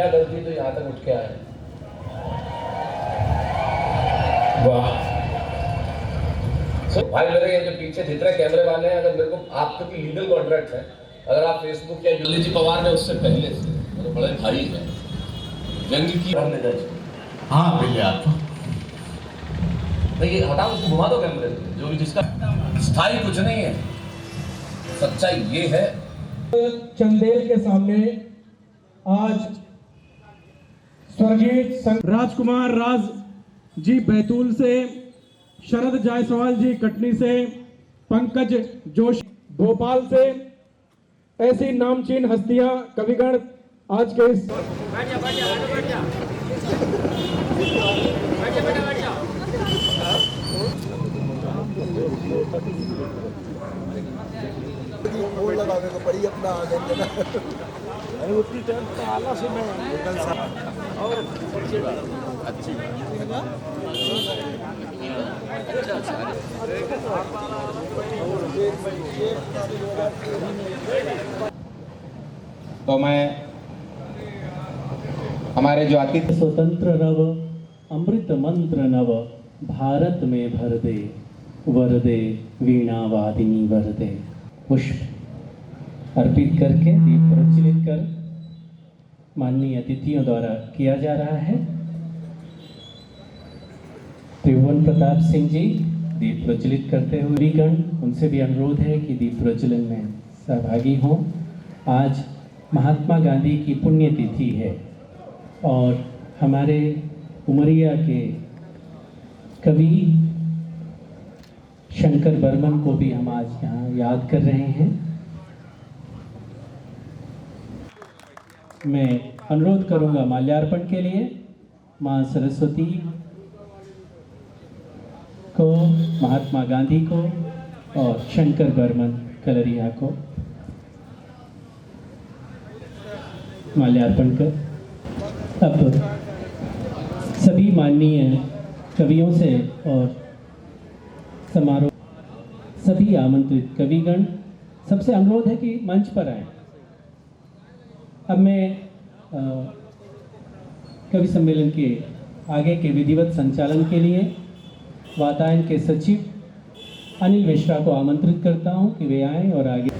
क्या गलती तो यहाँ तक उठ के आए। वाह भाई, मेरे ये जो पीछे जितने कैमरे वाले हैं, अगर मेरे को आपकी लीगल कॉन्ट्रैक्ट है, अगर आप फेसबुक या मुरली जी पवार ने उससे पहले से मेरे बड़े भाई हैं, जंग की हमने दर्ज। हाँ पहले आप ये हटाओ, उसको घुमा दो कैमरे से, जो भी जिसका स्थायी कुछ नहीं है, सच्चाई ये है। चंदेल के सामने आज स्वर्गीय राजकुमार राज जी बैतूल से, शरद जायसवाल जी कटनी से, पंकज जोशी भोपाल से, ऐसी नामचीन हस्तियां कविगण आज के इस लगाने को पड़ी अपना आगे उतनी आला से मैं और अच्छी तो मैं हमारे जो अतिथि स्वतंत्र रव अमृत मंत्र नव भारत में भर दे वरदे वीणा वादिनी वरदे। पुष्प अर्पित करके दीप प्रज्वलित कर माननीय अतिथियों द्वारा किया जा रहा है। त्रिभुवन प्रताप सिंह जी दीप प्रज्वलित करते हुए गण, उनसे भी अनुरोध है कि दीप प्रज्वलन में सहभागी हों। आज महात्मा गांधी की पुण्यतिथि है और हमारे उमरिया के कवि शंकर बर्मन को भी हम आज यहाँ याद कर रहे हैं। मैं अनुरोध करूँगा माल्यार्पण के लिए माँ सरस्वती को, महात्मा गांधी को और शंकर बर्मन कलरिया को माल्यार्पण कर अब सभी माननीय कवियों से और समारोह सभी आमंत्रित कविगण सबसे अनुरोध है कि मंच पर आएं। अब मैं कवि सम्मेलन के आगे के विधिवत संचालन के लिए वातायन के सचिव अनिल मिश्रा को आमंत्रित करता हूं कि वे आएं और आगे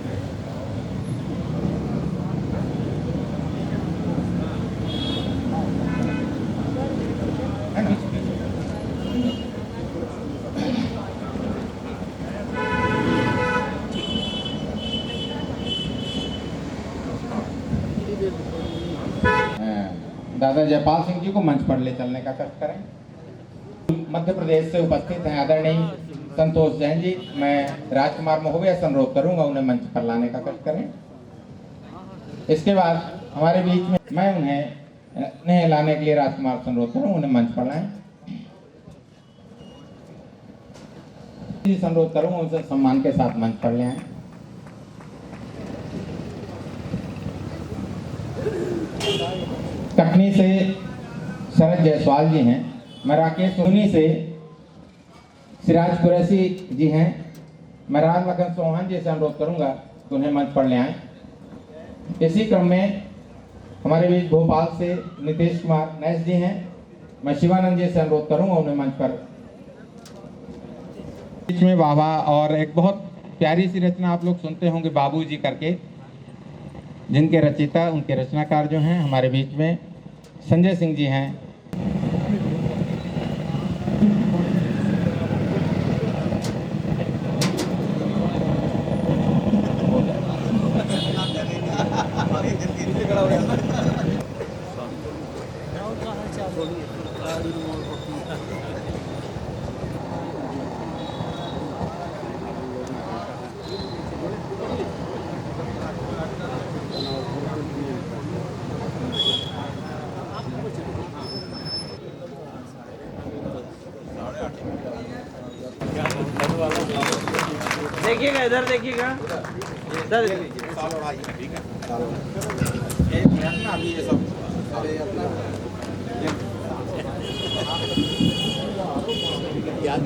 दादा जयपाल सिंह जी को मंच पर ले चलने का कष्ट करें। मध्य प्रदेश से उपस्थित हैं आदरणीय संतोष जैन जी, मैं राजकुमार महोदय से अनुरोध करूंगा उन्हें मंच पर लाने का कष्ट करें। इसके बाद हमारे बीच में मैं उन्हें लाने के लिए राजकुमार से अनुरोध करूंगा, उन्हें मंच पर लाएं। अनुरोध करूंगा उनसे सम्मान के साथ मंच पर ले आएं। कटनी से शरद जायसवाल जी हैं। मैं राकेश सोनी से सिराज कुरैशी जी हैं। मैं राज लखन चौहान जी से अनुरोध करूंगा कि उन्हें मंच पर ले आएं। इसी क्रम में हमारे बीच भोपाल से नीतीश कुमार नैस जी हैं। मैं शिवानंद जी से अनुरोध करूंगा उन्हें मंच पर। बीच में बाबा और एक बहुत प्यारी सी रचना आप लोग सुनते होंगे बाबू जी करके, जिनके रचयिता उनके रचनाकार जो हैं हमारे बीच में संजय सिंह जी हैं। देखिएगा, इधर देखिएगा, इधर ठीक है अभी ये सब याद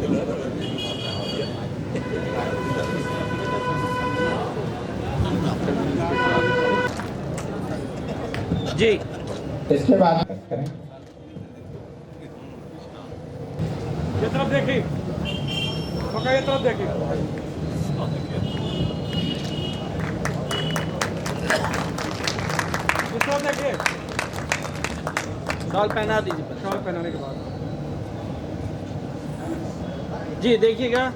जी। इसके बाद करें। ये तरफ देखिए, मौका ये तरफ देखिए। इस तरफ देखिए। शॉल पहना दीजिए। शॉल पहनाने के बाद जी देखिएगा।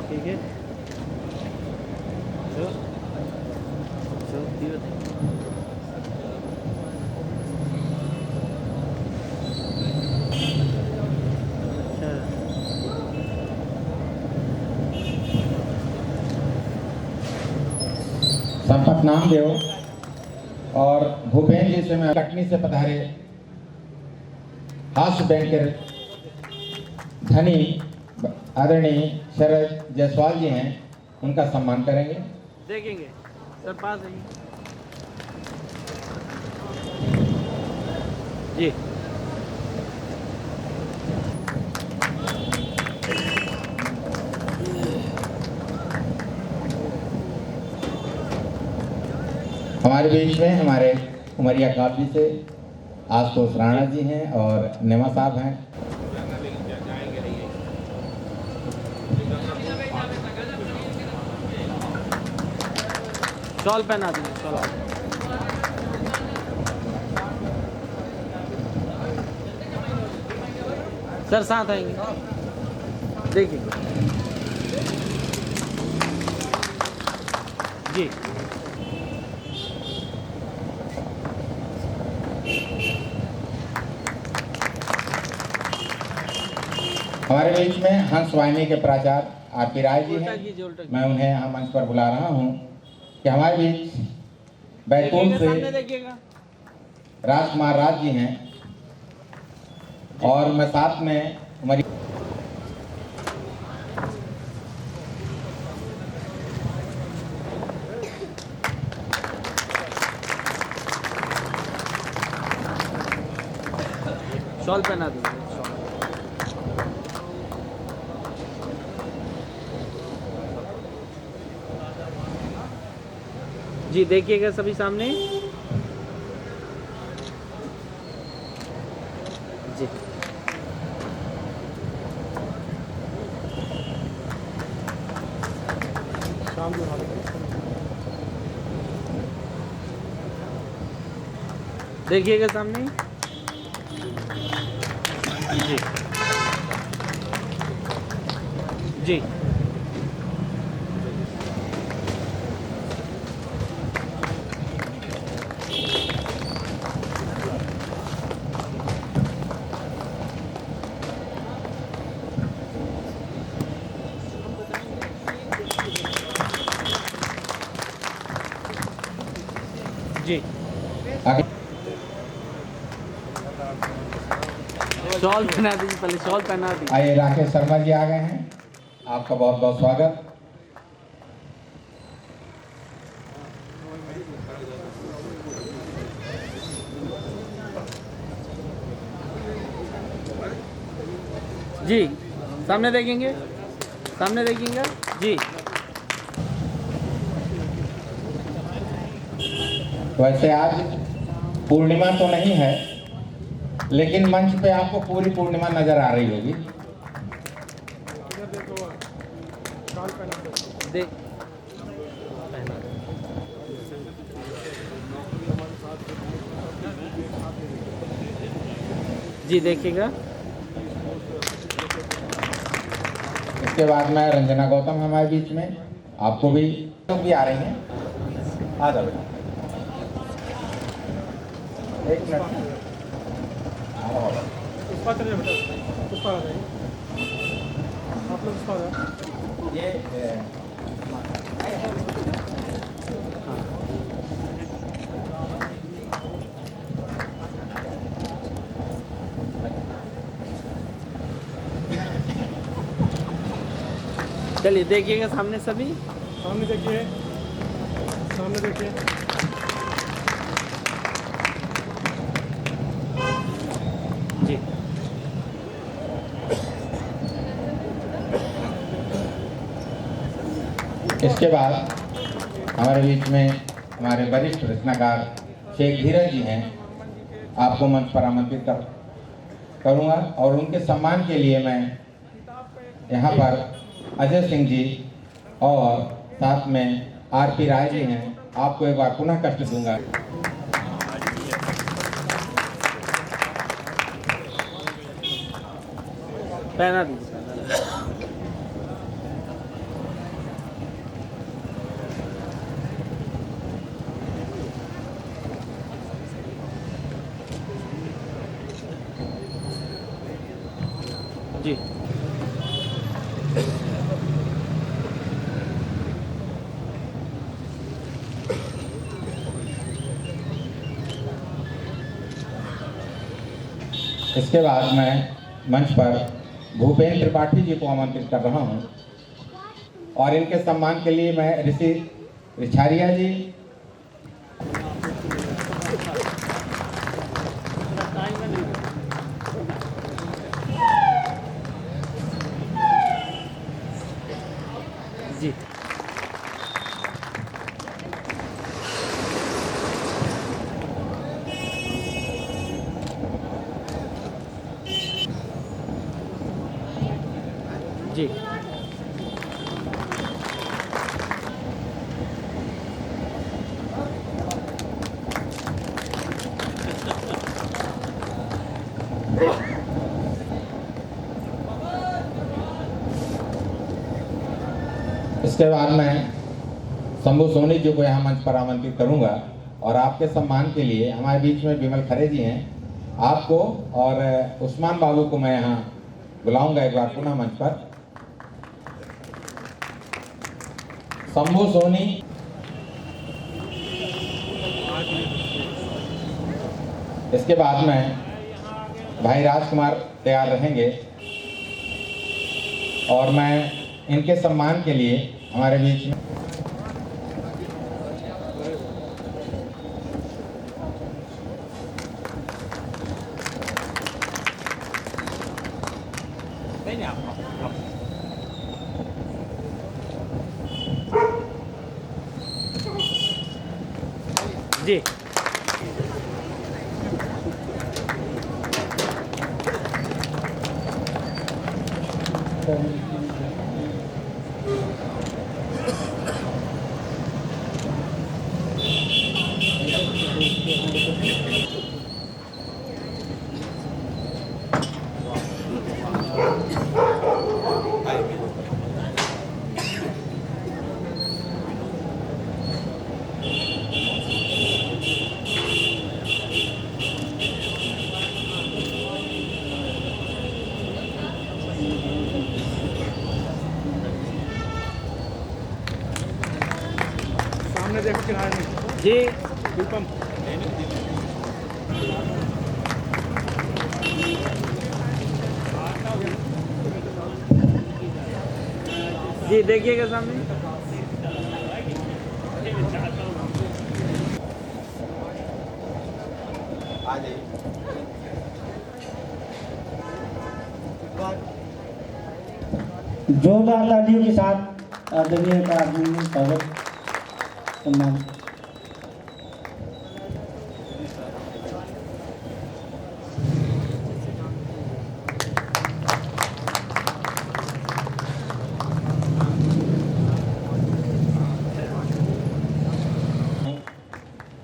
ठीक है। संपत नामदेव और भूपेन जी से मैं कटनी से पधारे हास्य बैंकर धनी आदरणीय शरद जायसवाल जी हैं, उनका सम्मान करेंगे। देखेंगे सर, पास आइए जी। हमारे बीच में हमारे उमरिया काफी से आशुतोष राणा जी हैं और नेमा साहब हैं। शॉल पहना दीजिए। शॉल सर साथ आएंगे। देखिए जी। हमारे बीच में हंस वाहिनी के प्राचार्य आरपी राय जी उल्टा हैं। कीजिए, उल्टा कीजिए। मैं उन्हें यहाँ मंच पर बुला रहा हूँ कि हमारे बीच बैतूल देखिएगा, सामने से देखिएगा। राजकुमार राज जी हैं और मैं साथ में हमारी शॉल पहना दीजिए। शॉल। जी देखिएगा सभी सामने जी। देखिएगा सामने जी जी। जी आगे शॉल पहना दीजिए, पहले शॉल पहना दीजिए। आइए राकेश शर्मा जी आ गए हैं, आपका बहुत बहुत स्वागत। जी सामने देखेंगे, सामने देखेंगे जी। वैसे आज पूर्णिमा तो नहीं है, लेकिन मंच पे आपको पूरी पूर्णिमा नजर आ रही होगी। देख जी देखिएगा। इसके बाद में रंजना गौतम हमारे बीच में, आपको भी आ रही हैं। आ जाओ एक मिनट। पुष्पा चलिए बेटा, पुष्पा आ जाइए। आप लोग पुष्पा आ जाओ। ये चलिए देखिएगा सामने सभी। सामने देखिए, सामने देखिए। इसके बाद हमारे बीच में हमारे वरिष्ठ रचनाकार शेख धीरज जी हैं, आपको मंच पर आमंत्रित करूँगा और उनके सम्मान के लिए मैं यहाँ पर अजय सिंह जी और साथ में आरपी राय जी हैं, आपको एक बार पुनः कष्ट दूंगा। पहना दीजिए। जी इसके बाद मैं मंच पर भूपेंद्र त्रिपाठी जी को आमंत्रित कर रहा हूं और इनके सम्मान के लिए मैं ऋषि रिछारिया जी, जी जी इसके बाद मैं शंभू सोनी जी को यहाँ मंच पर आमंत्रित करूंगा और आपके सम्मान के लिए हमारे बीच में विमल खरे जी हैं, आपको और उस्मान बाबू को मैं यहाँ बुलाऊंगा एक बार पुनः मंच पर। शंभू सोनी, इसके बाद में भाई राजकुमार तैयार रहेंगे और मैं इनके सम्मान के लिए हमारे बीच में जी सामने देखो किनारे में जी बिल्कुल। जी देखिएगा सामने। जोरदार तालियों के साथ आदरणीय का आदरणीय स्वागत सम्मान।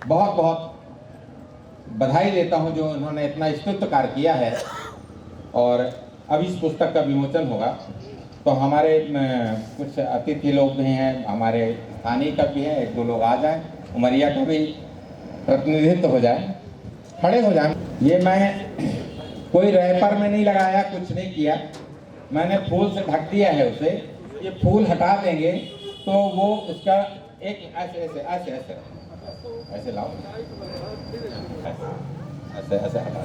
बहुत बहुत बधाई देता हूं जो उन्होंने इतना स्तुत्य कार्य किया है। और अब इस पुस्तक का विमोचन होगा तो हमारे कुछ अतिथि लोग भी हैं, हमारे स्थानीय का भी है, एक दो लोग आ जाएं, उमरिया का भी प्रतिनिधित्व हो जाए, खड़े हो जाए। ये मैं कोई रैपर में नहीं लगाया, कुछ नहीं किया, मैंने फूल से ढक दिया है उसे। ये फूल हटा देंगे तो वो उसका एक ऐसे ऐसे ऐसे ऐसे ऐसे लाओ, ऐसे ऐसे हटा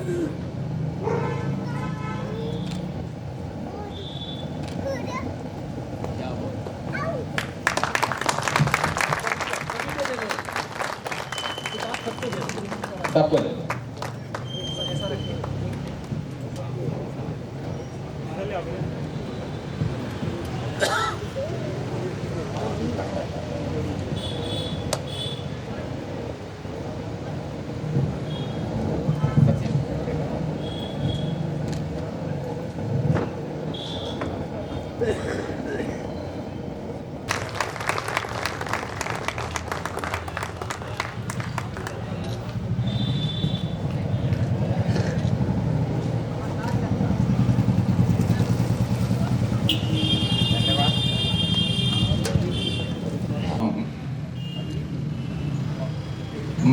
सबको दे दो।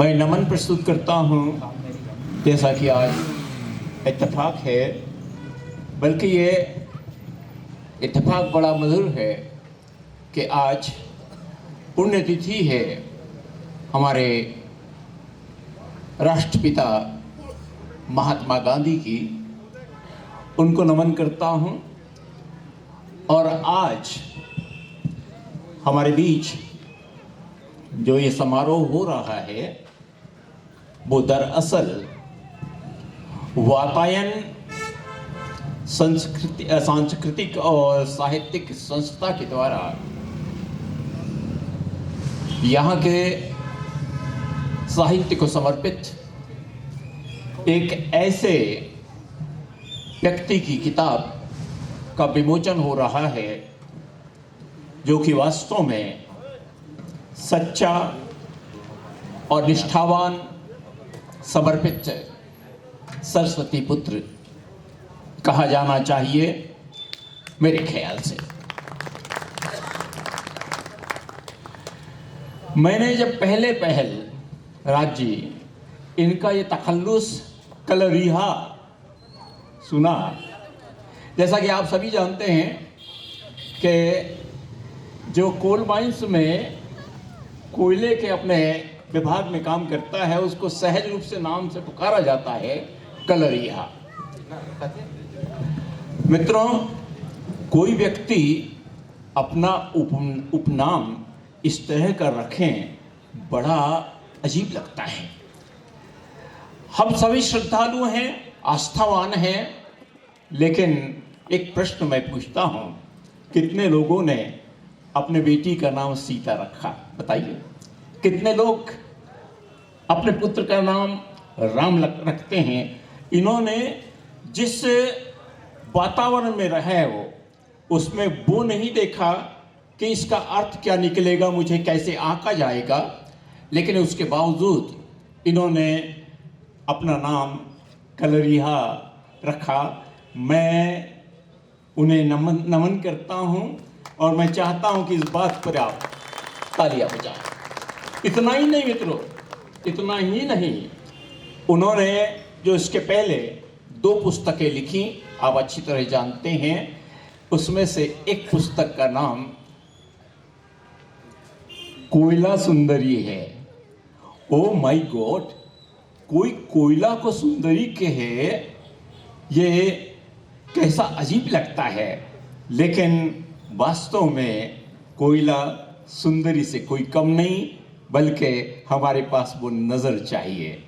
मैं नमन प्रस्तुत करता हूँ, जैसा कि आज इत्तेफाक है, बल्कि ये इत्तेफाक बड़ा मधुर है कि आज पुण्यतिथि है हमारे राष्ट्रपिता महात्मा गांधी की। उनको नमन करता हूँ। और आज हमारे बीच जो ये समारोह हो रहा है वो दरअसल वातायन सांस्कृतिक और साहित्यिक संस्था के द्वारा यहाँ के साहित्य को समर्पित एक ऐसे व्यक्ति की किताब का विमोचन हो रहा है जो कि वास्तव में सच्चा और निष्ठावान समर्पित सरस्वती पुत्र कहा जाना चाहिए मेरे ख्याल से। मैंने जब पहल राज्य इनका ये तखल्लुस कलरिहा सुना, जैसा कि आप सभी जानते हैं कि जो कोल माइंस में कोयले के अपने विभाग में काम करता है उसको सहज रूप से नाम से पुकारा जाता है कलरिया। मित्रों, कोई व्यक्ति अपना उपनाम इस तरह का रखें बड़ा अजीब लगता है। हम सभी श्रद्धालु हैं, आस्थावान हैं, लेकिन एक प्रश्न मैं पूछता हूं, कितने लोगों ने अपने बेटी का नाम सीता रखा? बताइए। कितने लोग अपने पुत्र का नाम राम रखते हैं? इन्होंने जिस वातावरण में रहे हो उसमें वो नहीं देखा कि इसका अर्थ क्या निकलेगा, मुझे कैसे आंका जाएगा, लेकिन उसके बावजूद इन्होंने अपना नाम कलरिहा रखा। मैं उन्हें नमन करता हूं और मैं चाहता हूं कि इस बात पर आप तालियां बजाएं। इतना ही नहीं मित्रों, इतना ही नहीं, उन्होंने जो इसके पहले 2 पुस्तकें लिखी आप अच्छी तरह जानते हैं। उसमें से एक पुस्तक का नाम कोयला सुंदरी है। ओ माय गॉड, कोई कोयला को सुंदरी कहे, ये कैसा अजीब लगता है। लेकिन वास्तव में कोयला सुंदरी से कोई कम नहीं, बल्कि हमारे पास वो नज़र चाहिए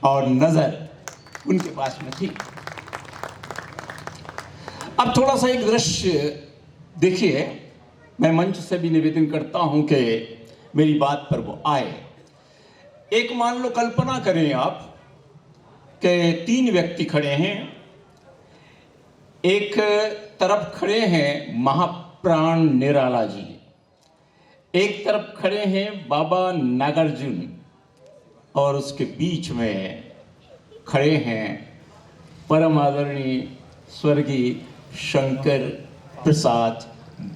और नज़र उनके पास में थी। अब थोड़ा सा एक दृश्य देखिए। मैं मंच से भी निवेदन करता हूं कि मेरी बात पर वो आए। एक मान लो, कल्पना करें आप कि 3 व्यक्ति खड़े हैं। एक तरफ खड़े हैं महाप्राण निराला जी, एक तरफ खड़े हैं बाबा नागार्जुन, और उसके बीच में खड़े हैं परम आदरणीय स्वर्गीय शंकर प्रसाद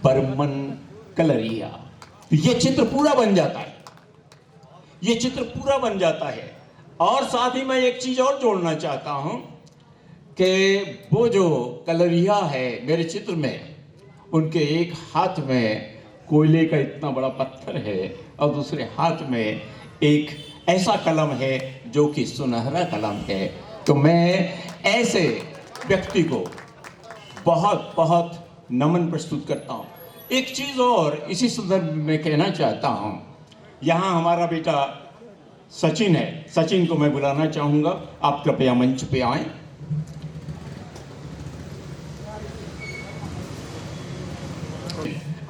बर्मन कलरिया। ये चित्र पूरा बन जाता है, ये चित्र पूरा बन जाता है। और साथ ही मैं एक चीज और जोड़ना चाहता हूं कि वो जो कलरिया है मेरे चित्र में, उनके एक हाथ में कोयले का इतना बड़ा पत्थर है और दूसरे हाथ में एक ऐसा कलम है जो कि सुनहरा कलम है। तो मैं ऐसे व्यक्ति को बहुत बहुत नमन प्रस्तुत करता हूँ। एक चीज़ और इसी संदर्भ में कहना चाहता हूँ। यहाँ हमारा बेटा सचिन है, सचिन को मैं बुलाना चाहूँगा, आप कृपया मंच पे आएं।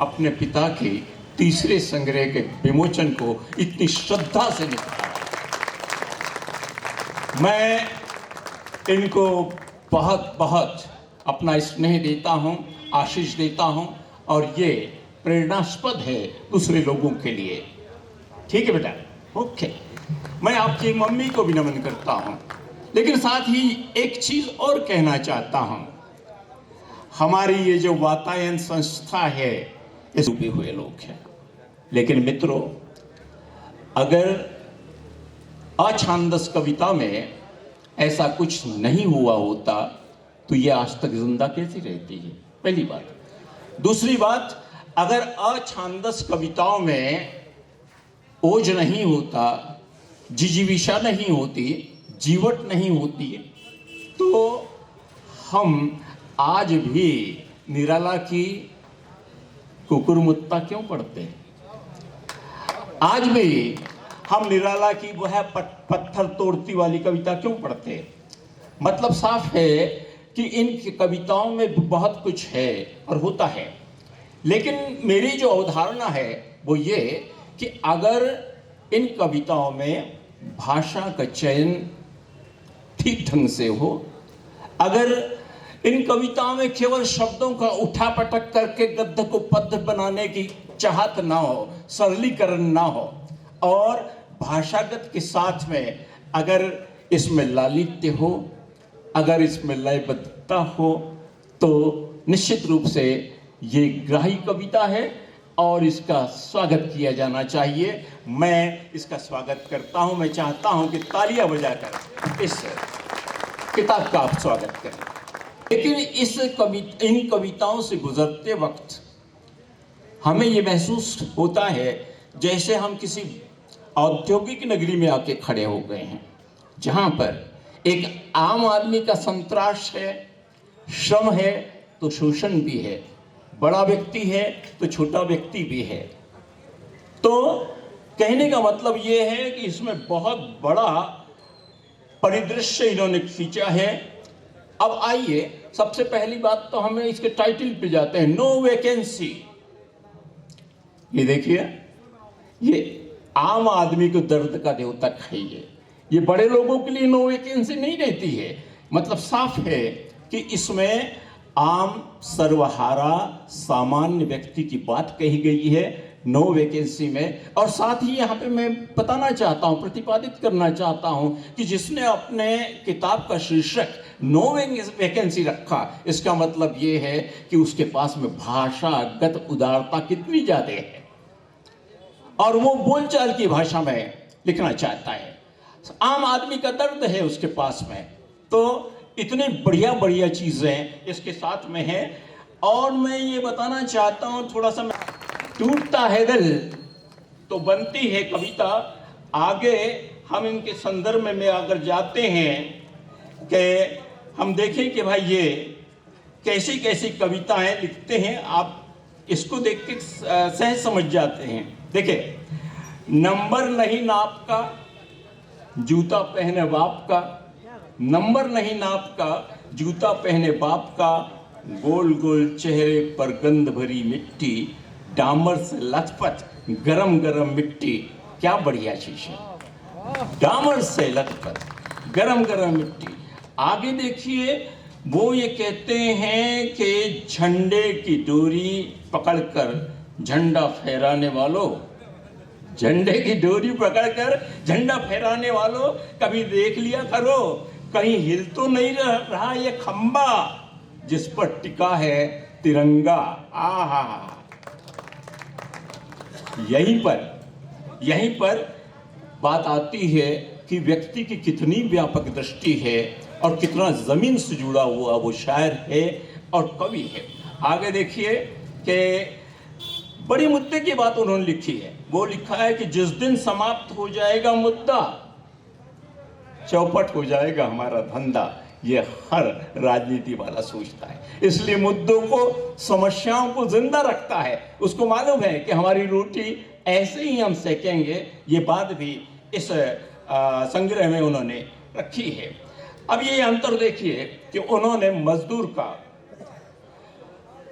अपने पिता के तीसरे संग्रह के विमोचन को इतनी श्रद्धा से निभाया। मैं इनको बहुत बहुत अपना स्नेह देता हूं, आशीष देता हूं, और ये प्रेरणास्पद है दूसरे लोगों के लिए। ठीक है बेटा, ओके। मैं आपकी मम्मी को भी नमन करता हूं, लेकिन साथ ही एक चीज और कहना चाहता हूं। हमारी ये जो वातायन संस्था है, इस डूबे हुए लोग हैं, लेकिन मित्रों, अगर अछांदस कविता में ऐसा कुछ नहीं हुआ होता तो ये आज तक जिंदा कैसी रहती है, पहली बात। दूसरी बात, अगर अछांदस कविताओं में ओज नहीं होता, जिजीविषा नहीं होती, जीवट नहीं होती, तो हम आज भी निराला की कुकुरमुत्ता क्यों पढ़ते हैं? आज भी हम निराला की वह पत्थर तोड़ती वाली कविता क्यों पढ़ते हैं? मतलब साफ है कि इन कविताओं में बहुत कुछ है और होता है, लेकिन मेरी जो अवधारणा है वो ये कि अगर इन कविताओं में भाषा का चयन ठीक ढंग से हो, अगर इन कविताओं में केवल शब्दों का उठापटक करके गद्य को पद्य बनाने की चाहत ना हो, सरलीकरण ना हो, और भाषागत के साथ में अगर इसमें लालित्य हो, अगर इसमें लयबद्धता हो, तो निश्चित रूप से ये ग्राही कविता है और इसका स्वागत किया जाना चाहिए। मैं इसका स्वागत करता हूं। मैं चाहता हूं कि तालियां बजाकर इस किताब का आप स्वागत करें। लेकिन इन कविताओं से गुजरते वक्त हमें ये महसूस होता है जैसे हम किसी औद्योगिक नगरी में आके खड़े हो गए हैं, जहां पर एक आम आदमी का संतराश है, श्रम है तो शोषण भी है, बड़ा व्यक्ति है तो छोटा व्यक्ति भी है। तो कहने का मतलब ये है कि इसमें बहुत बड़ा परिदृश्य इन्होंने खींचा है। अब आइए, सबसे पहली बात तो हमें इसके टाइटल पे जाते हैं, नो वैकेंसी। ये देखिए, ये आम आदमी को दर्द का द्योतक है। ये बड़े लोगों के लिए नो वैकेंसी नहीं रहती है। मतलब साफ है कि इसमें आम सर्वहारा सामान्य व्यक्ति की बात कही गई है नो वैकेंसी में। और साथ ही यहाँ पे मैं बताना चाहता हूँ, प्रतिपादित करना चाहता हूँ कि जिसने अपने किताब का शीर्षक नो वैकेंसी रखा, इसका मतलब ये है कि उसके पास में भाषागत उदारता कितनी ज्यादा है और वो बोलचाल की भाषा में लिखना चाहता है। आम आदमी का दर्द है उसके पास में, तो इतनी बढ़िया बढ़िया चीजें इसके साथ में है। और मैं ये बताना चाहता हूँ, थोड़ा सा टूटता है दिल तो बनती है कविता। आगे हम इनके संदर्भ में अगर जाते हैं कि हम देखें कि भाई ये कैसी कैसी कविताएं लिखते हैं, आप इसको देख के सहज समझ जाते हैं। देखिए, नंबर नहीं नाप का, जूता पहने बाप का, नंबर नहीं नाप का, जूता पहने बाप का, गोल गोल चेहरे पर गंध भरी मिट्टी, डामर से लथपथ गरम गरम मिट्टी। क्या बढ़िया चीज है, डामर से लथपथ गरम गरम मिट्टी। आगे देखिए, वो ये कहते हैं कि झंडे की डोरी पकड़कर झंडा फहराने वालों, झंडे की डोरी पकड़कर झंडा फहराने वालों, कभी देख लिया करो कहीं हिल तो नहीं रहा ये खंबा जिस पर टिका है तिरंगा। आहा, यहीं पर बात आती है कि व्यक्ति की कितनी व्यापक दृष्टि है और कितना जमीन से जुड़ा हुआ वो शायर है और कवि है। आगे देखिए कि बड़ी मुद्दे की बात उन्होंने लिखी है। वो लिखा है कि जिस दिन समाप्त हो जाएगा मुद्दा, चौपट हो जाएगा हमारा धंधा। ये हर राजनीति वाला सोचता है, इसलिए मुद्दों को, समस्याओं को जिंदा रखता है। उसको मालूम है कि हमारी रोटी ऐसे ही हम सेकेंगे। ये बात भी इस संग्रह में उन्होंने रखी है। अब ये अंतर देखिए कि उन्होंने मजदूर का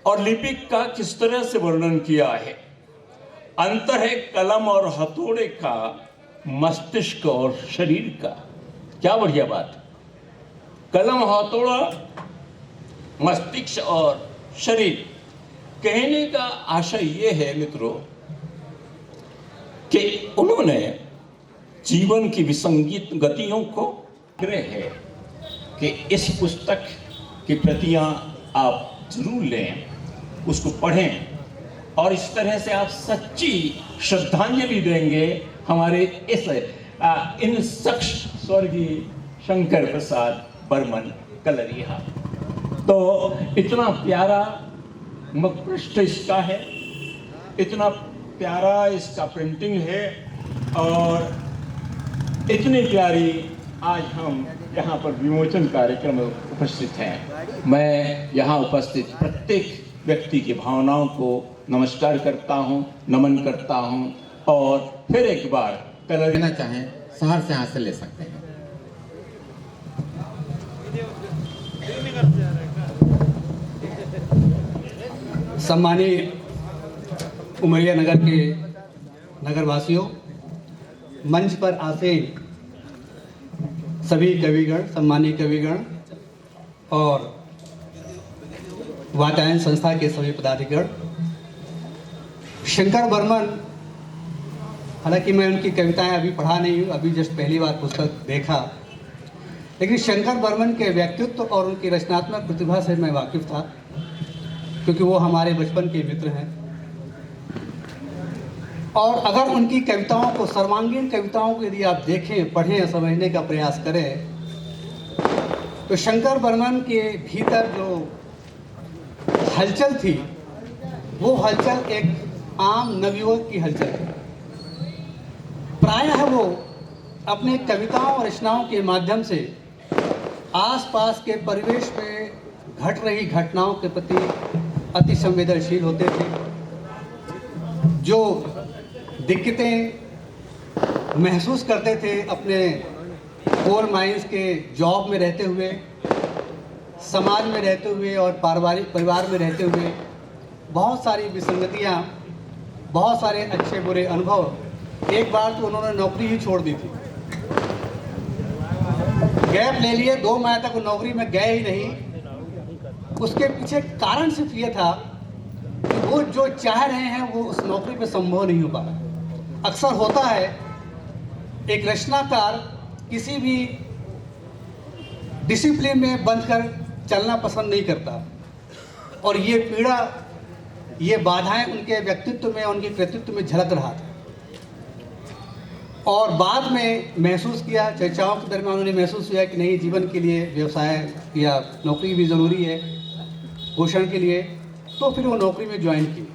और लिपिक का किस तरह से वर्णन किया है। अंतर है कलम और हथौड़े का, मस्तिष्क और शरीर का। क्या बढ़िया बात, कलम हथौड़ा मस्तिष्क और शरीर। कहने का आशय यह है मित्रों कि उन्होंने जीवन की विसंगत गतियों को आग्रह है कि इस पुस्तक की प्रतियां आप जरूर लें, उसको पढ़ें और इस तरह से आप सच्ची श्रद्धांजलि देंगे हमारे इस इन शख्स स्वर्गीय शंकर प्रसाद बर्मन कलरिया। तो इतना प्यारा मुखपृष्ठ इसका है, इतना प्यारा इसका प्रिंटिंग है और इतनी प्यारी आज हम यहाँ पर विमोचन कार्यक्रम में उपस्थित हैं। मैं यहाँ उपस्थित प्रत्येक व्यक्ति की भावनाओं को नमस्कार करता हूँ, नमन करता हूँ और फिर एक बार कलर लेना चाहें शहर से यहाँ से ले सकते हैं। सम्मानीय उमरिया नगर के नगरवासियों, मंच पर आसीन सभी कविगण, सम्मानीय कविगण और वातायन संस्था के सभी पदाधिकारी, शंकर बर्मन, हालांकि मैं उनकी कविताएं अभी पढ़ा नहीं हूँ, अभी जस्ट पहली बार पुस्तक देखा, लेकिन शंकर बर्मन के व्यक्तित्व और उनकी रचनात्मक प्रतिभा से मैं वाकिफ था, क्योंकि वो हमारे बचपन के मित्र हैं। और अगर उनकी कविताओं को, सर्वांगीण कविताओं को यदि आप देखें, पढ़ें, समझने का प्रयास करें, तो शंकर बर्मन के भीतर जो हलचल थी, वो हलचल एक आम नवयुवक की हलचल थी। प्रायः वो अपने कविताओं और रचनाओं के माध्यम से आसपास के परिवेश में घट रही घटनाओं के प्रति अति संवेदनशील होते थे। जो दिक्कतें महसूस करते थे अपने कोल माइंस के जॉब में रहते हुए, समाज में रहते हुए और पारिवारिक परिवार में रहते हुए, बहुत सारी विसंगतियाँ, बहुत सारे अच्छे बुरे अनुभव। एक बार तो उन्होंने नौकरी ही छोड़ दी थी, गैप ले लिए, 2 महीने तक वो नौकरी में गए ही नहीं। उसके पीछे कारण सिर्फ ये था कि वो जो चाह रहे हैं वो उस नौकरी पे संभव नहीं हो पा रहा। अक्सर होता है एक रचनाकार किसी भी डिसिप्लिन में बंधकर चलना पसंद नहीं करता, और ये पीड़ा, ये बाधाएं उनके व्यक्तित्व में, उनके कृतित्व में झलक रहा था। और बाद में महसूस किया, चर्चाओं के दरमियान उन्होंने महसूस किया कि नहीं, जीवन के लिए व्यवसाय या नौकरी भी ज़रूरी है पोषण के लिए, तो फिर वो नौकरी में ज्वाइन की,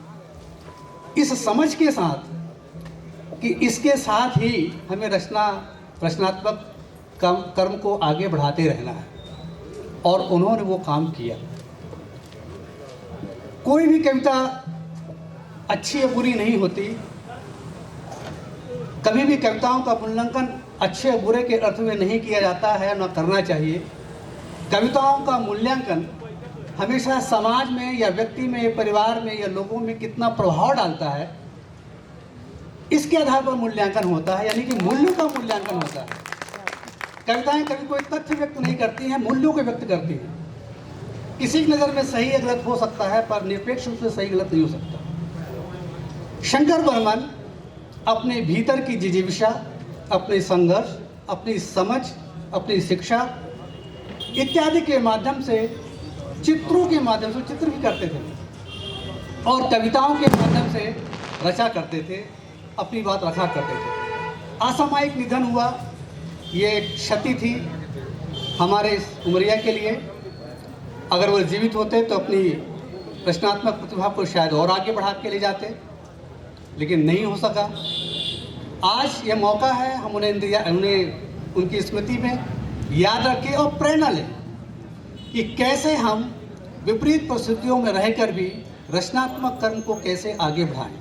इस समझ के साथ कि इसके साथ ही हमें रचनात्मक कर्म को आगे बढ़ाते रहना है, और उन्होंने वो काम किया। कोई भी कविता अच्छी या बुरी नहीं होती, कभी भी कविताओं का मूल्यांकन अच्छे और बुरे के अर्थ में नहीं किया जाता है, न करना चाहिए। कविताओं का मूल्यांकन हमेशा समाज में या व्यक्ति में या परिवार में या लोगों में कितना प्रभाव डालता है, इसके आधार पर मूल्यांकन होता है, यानी कि मूल्यों का मूल्यांकन होता है। कविताएं कभी कोई तथ्य व्यक्त नहीं करती हैं, मूल्यों को व्यक्त करती हैं। किसी की नज़र में सही या गलत हो सकता है, पर निरपेक्ष रूप से सही गलत नहीं हो सकता। शंकर बर्मन अपने भीतर की जिजीविषा, अपने संघर्ष, अपनी समझ, अपनी शिक्षा इत्यादि के माध्यम से, चित्रों के माध्यम से चित्र भी करते थे और कविताओं के माध्यम से रचा करते थे, अपनी बात रखा करते थे। असामयिक निधन हुआ, ये एक क्षति थी हमारे इस उमरिया के लिए। अगर वो जीवित होते तो अपनी रचनात्मक प्रतिभा को शायद और आगे बढ़ा के ले जाते, लेकिन नहीं हो सका। आज ये मौका है, हम उन्हें उनकी स्मृति में याद रखें और प्रेरणा लें कि कैसे हम विपरीत परिस्थितियों में रहकर भी रचनात्मक कर्म को कैसे आगे बढ़ाएं।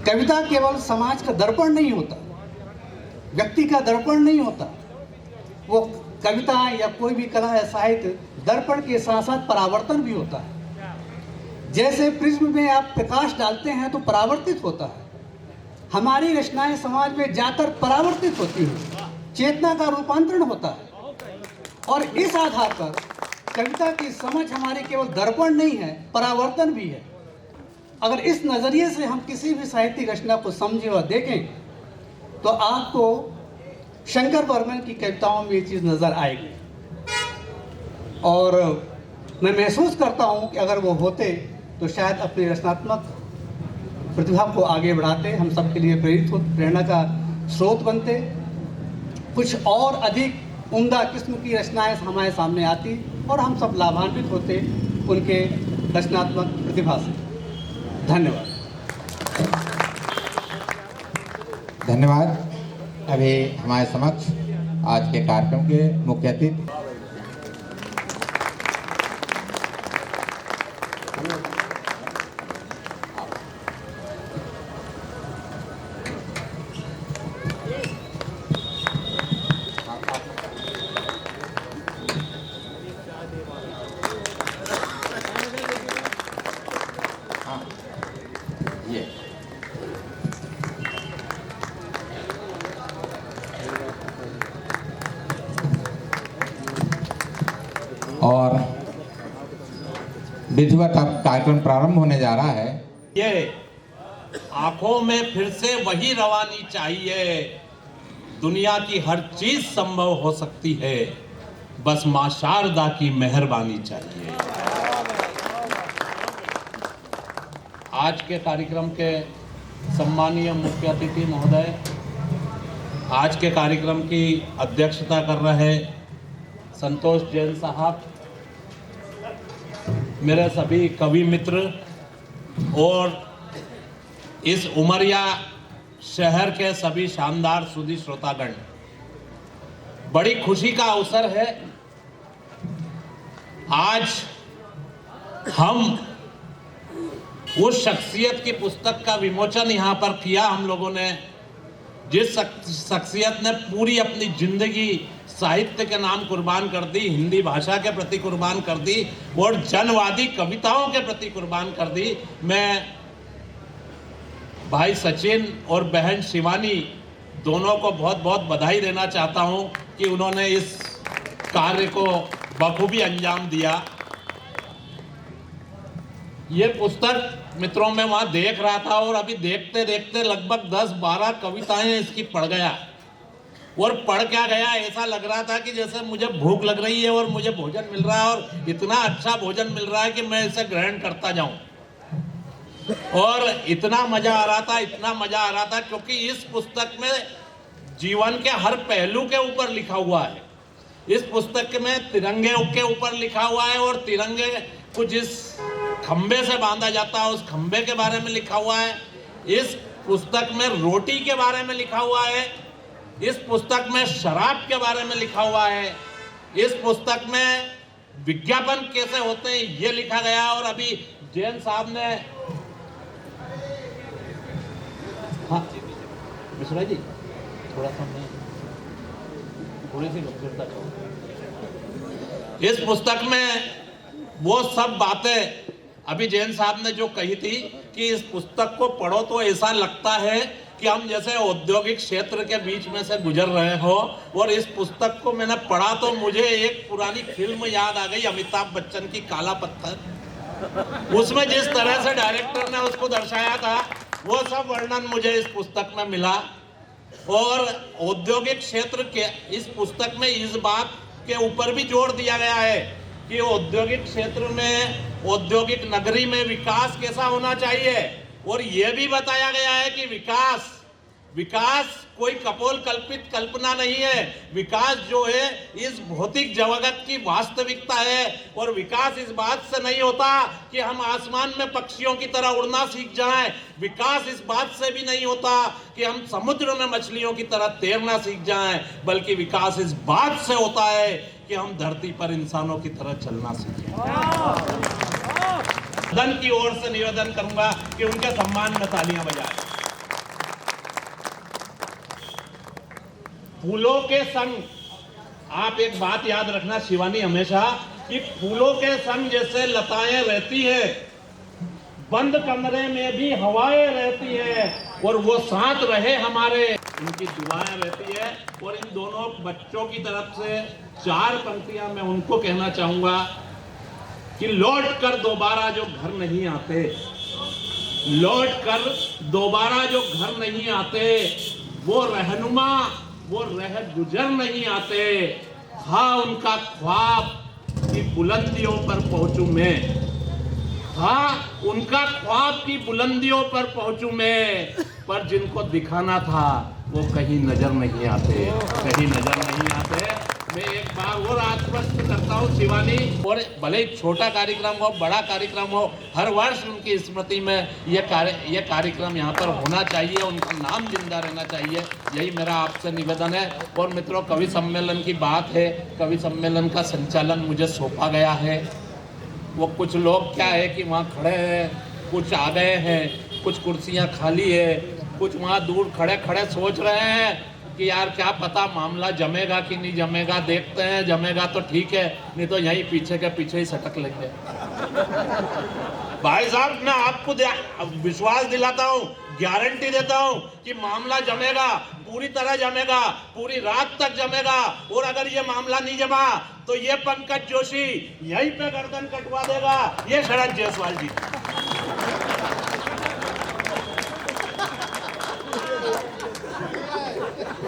कविता केवल समाज का दर्पण नहीं होता, व्यक्ति का दर्पण नहीं होता। वो कविता या कोई भी कला या साहित्य दर्पण के साथ साथ परावर्तन भी होता है। जैसे प्रिज्म में आप प्रकाश डालते हैं तो परावर्तित होता है, हमारी रचनाएं समाज में जाकर परावर्तित होती हैं, चेतना का रूपांतरण होता है। और इस आधार पर कविता की समझ हमारी केवल दर्पण नहीं है, परावर्तन भी है। अगर इस नज़रिए से हम किसी भी साहित्यिक रचना को समझें और देखें तो आपको शंकर बर्मन की कविताओं में ये चीज़ नज़र आएगी। और मैं महसूस करता हूँ कि अगर वो होते तो शायद अपनी रचनात्मक प्रतिभा को आगे बढ़ाते, हम सबके लिए प्रेरणा का स्रोत बनते, कुछ और अधिक उम्दा किस्म की रचनाएं हमारे सामने आती और हम सब लाभान्वित होते उनके रचनात्मक प्रतिभा से। धन्यवाद। धन्यवाद। अभी हमारे समक्ष आज के कार्यक्रम के मुख्य अतिथि ये और विधिवत अब कार्यक्रम प्रारंभ होने जा रहा है। ये आंखों में फिर से वही रवानी चाहिए। दुनिया की हर चीज संभव हो सकती है, बस मां शारदा की मेहरबानी चाहिए। आज के कार्यक्रम के सम्मानीय मुख्य अतिथि महोदय, आज के कार्यक्रम की अध्यक्षता कर रहे संतोष जैन साहब, मेरे सभी कवि मित्र और इस उमरिया शहर के सभी शानदार सुधी श्रोतागण, बड़ी खुशी का अवसर है। आज हम उस शख्सियत की पुस्तक का विमोचन यहाँ पर किया हम लोगों ने, जिस शख्सियत ने पूरी अपनी जिंदगी साहित्य के नाम कुर्बान कर दी, हिंदी भाषा के प्रति कुर्बान कर दी और जनवादी कविताओं के प्रति कुर्बान कर दी। मैं भाई सचिन और बहन शिवानी दोनों को बहुत बहुत बधाई देना चाहता हूं कि उन्होंने इस कार्य को बखूबी अंजाम दिया। ये पुस्तक मित्रों में वहां देख रहा था और अभी देखते देखते लगभग 10-12 कविताएं इसकी पढ़ गया और पढ़ क्या गया, ऐसा लग रहा था कि जैसे मुझे भूख लग रही है और मुझे भोजन मिल रहा है और इतना अच्छा भोजन मिल रहा है कि मैं इसे ग्रहण करता जाऊं। और इतना मजा आ रहा था, इतना मजा आ रहा था, क्योंकि इस पुस्तक में जीवन के हर पहलू के ऊपर लिखा हुआ है। इस पुस्तक में तिरंगे के ऊपर लिखा हुआ है और तिरंगे को जिस खंबे से बांधा जाता है उस खंबे के बारे में लिखा हुआ है। इस पुस्तक में रोटी के बारे में लिखा हुआ है। इस पुस्तक में शराब के बारे में लिखा हुआ है। इस पुस्तक में विज्ञापन कैसे होते हैं ये लिखा गया। और अभी जैन साहब ने, हाँ मिश्रा जी थोड़ा सा मैं थोड़ी सी गंभीरता चाहूँ। इस पुस्तक में वो सब बातें अभी जैन साहब ने जो कही थी कि इस पुस्तक को पढ़ो तो ऐसा लगता है कि हम जैसे औद्योगिक क्षेत्र के बीच में से गुजर रहे हो। और इस पुस्तक को मैंने पढ़ा तो मुझे एक पुरानी फिल्म याद आ गई, अमिताभ बच्चन की काला पत्थर। उसमें जिस तरह से डायरेक्टर ने उसको दर्शाया था वो सब वर्णन मुझे इस पुस्तक में मिला। और औद्योगिक क्षेत्र के इस पुस्तक में इस बात के ऊपर भी जोर दिया गया है कि औद्योगिक क्षेत्र में, औद्योगिक नगरी में विकास कैसा होना चाहिए। और यह भी बताया गया है कि विकास कोई कपोल कल्पित कल्पना नहीं है। विकास जो है इस भौतिक जगत की वास्तविकता है। और विकास इस बात से नहीं होता कि हम आसमान में पक्षियों की तरह उड़ना सीख जाएं। विकास इस बात से भी नहीं होता कि हम समुद्र में मछलियों की तरह तैरना सीख जाएं, बल्कि विकास इस बात से होता है कि हम धरती पर इंसानों की तरह चलना सीखें। सदन की ओर से निवेदन करूंगा कि उनके सम्मान में तालियां बजाएं। फूलों के संग, आप एक बात याद रखना शिवानी हमेशा, कि फूलों के संग जैसे लताएं रहती है, बंद कमरे में भी हवाएं रहती है और वो साथ रहे हमारे, इनकी दुआएं रहती है। और इन दोनों बच्चों की तरफ से 4 पंक्तियां मैं उनको कहना चाहूंगा कि लौट कर दोबारा जो घर नहीं आते, लौट कर दोबारा जो घर नहीं आते, वो रहनुमा, वो रह गुजर नहीं आते। हाँ उनका ख्वाब की बुलंदियों पर पहुंचूं मैं, हाँ उनका ख्वाब की बुलंदियों पर पहुंचूं मैं, पर जिनको दिखाना था वो कहीं नजर नहीं आते, कहीं नजर नहीं आते। मैं एक बार और आश्वस्त करता हूँ शिवानी, और भले ही छोटा कार्यक्रम हो बड़ा कार्यक्रम हो, हर वर्ष उनकी स्मृति में ये कार्यक्रम यहाँ पर होना चाहिए, उनका नाम जिंदा रहना चाहिए, यही मेरा आपसे निवेदन है। और मित्रों, कवि सम्मेलन की बात है, कवि सम्मेलन का संचालन मुझे सौंपा गया है। वो कुछ लोग क्या है कि वहाँ खड़े हैं, कुछ आ गए हैं, कुछ कुर्सियाँ खाली है, कुछ वहाँ दूर खड़े खड़े सोच रहे हैं कि यार क्या पता मामला जमेगा कि नहीं जमेगा, देखते हैं, जमेगा तो ठीक है, नहीं तो यहीं पीछे के पीछे ही सटक लेंगे। भाई साहब, मैं आपको विश्वास दिलाता हूँ, गारंटी देता हूँ कि मामला जमेगा, पूरी तरह जमेगा, पूरी रात तक जमेगा। और अगर ये मामला नहीं जमा तो ये पंकज जोशी यहीं पे गर्दन कटवा देगा, ये शरद जायसवाल जी।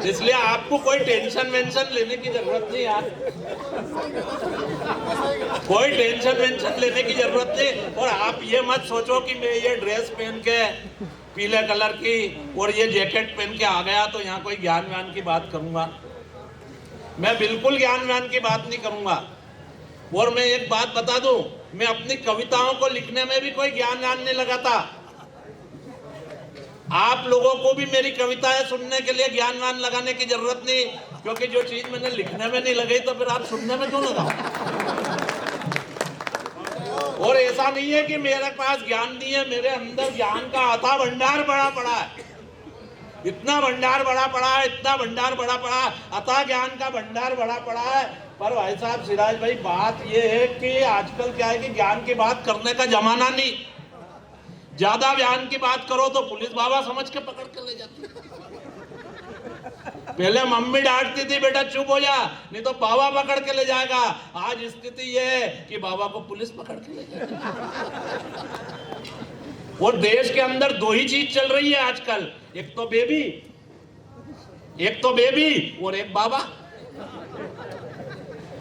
इसलिए आपको कोई टेंशन वेंशन लेने की जरूरत नहीं यार, कोई टेंशन वेंशन लेने की जरूरत नहीं। और आप ये मत सोचो कि मैं ये ड्रेस पहन के पीले कलर की और ये जैकेट पहन के आ गया तो यहाँ कोई ज्ञान व्यान की बात करूंगा। मैं बिल्कुल ज्ञान व्यान की बात नहीं करूंगा। और मैं एक बात बता दूं, मैं अपनी कविताओं को लिखने में भी कोई ज्ञान व्यान नहीं लगाता। आप लोगों को भी मेरी कविताएं सुनने के लिए ज्ञानवान लगाने की जरूरत नहीं, क्योंकि जो चीज मैंने लिखने में नहीं लगाई तो फिर आप सुनने में क्यों लगाओ। और ऐसा नहीं है कि मेरे पास ज्ञान नहीं है, मेरे अंदर ज्ञान का अथाह भंडार बड़ा पड़ा है, इतना भंडार बड़ा पड़ा है, इतना भंडार बड़ा पड़ा है, अथाह ज्ञान का भंडार बड़ा पड़ा है। पर भाई साहब सिराज भाई, बात यह है कि आजकल क्या है कि ज्ञान की बात करने का जमाना नहीं। ज्यादा ज्ञान की बात करो तो पुलिस बाबा समझ के पकड़ के ले जाती है। पहले मम्मी डांटती थी, बेटा चुप हो जा, नहीं तो बाबा पकड़ के ले जाएगा। आज स्थिति ये है कि बाबा को पुलिस पकड़ के ले जाएगी। और देश के अंदर दो ही चीज चल रही है आजकल, एक तो बेबी और एक बाबा।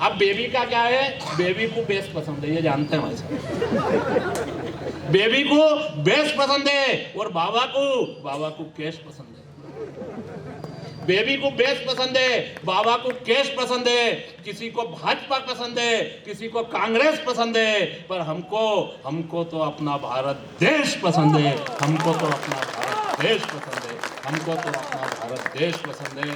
अब बेबी का क्या है, बेबी को बेस पसंद है, ये जानते हैं भाई साहब। बेबी को बेस पसंद है और बाबा को कैश पसंद है। बेबी को बेस पसंद है, बाबा को कैश पसंद है, किसी को भाजपा पसंद है, किसी को कांग्रेस पसंद है, पर हमको तो अपना भारत देश पसंद है, हमको तो अपना भारत देश पसंद है, हमको तो अपना भारत देश पसंद है।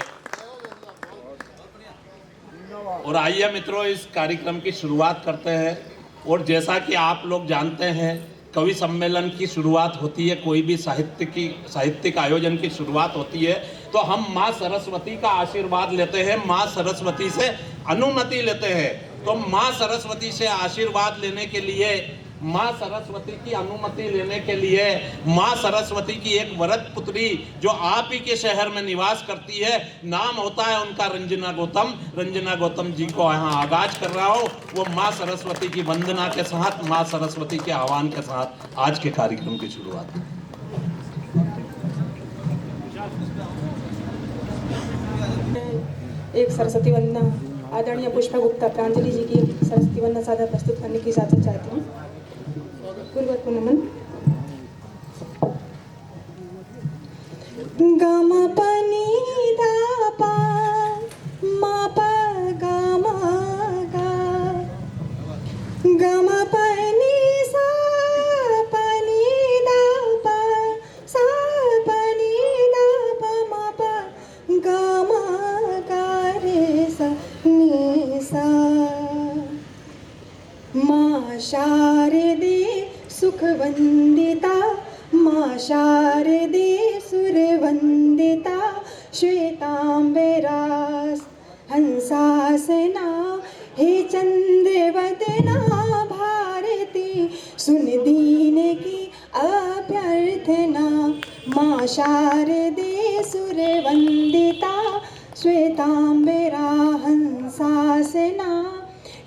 और आइए मित्रों, इस कार्यक्रम की शुरुआत करते हैं। और जैसा कि आप लोग जानते हैं, कवि सम्मेलन की शुरुआत होती है, कोई भी साहित्यिक आयोजन की शुरुआत होती है तो हम माँ सरस्वती का आशीर्वाद लेते हैं, माँ सरस्वती से अनुमति लेते हैं। तो माँ सरस्वती से आशीर्वाद लेने के लिए, माँ सरस्वती की अनुमति लेने के लिए, माँ सरस्वती की एक वरद पुत्री जो आप ही के शहर में निवास करती है, नाम होता है उनका रंजना गौतम। रंजना गौतम जी को यहाँ आगाज कर रहा हूँ। वो माँ सरस्वती की वंदना के साथ, माँ सरस्वती के आह्वान के साथ आज के कार्यक्रम की शुरुआत। एक सरस्वती वंदना आदरणीय पुष्पा गुप्ता प्रांजलि जी की सरस्वती वंदना साधा प्रस्तुत करने की इजाजत चाहती हूँ। पूर्वक नमन। गा मा पा नी धा पा मा पा गा मा गा, गा मा पा नी सा पा नी धा पा सा पा नी धा पा मा पा गा मा गा रे सा नी सा। माँ शारदे सुखवंदिता, माँ शारदे सुरवंदिता, श्वेतांबरास हंसासना, हे चंद्रवदना भारती, सुन दीन की अभ्यर्थना। माँ शारदे सुरवंदिता, श्वेतांबरा हंसासना,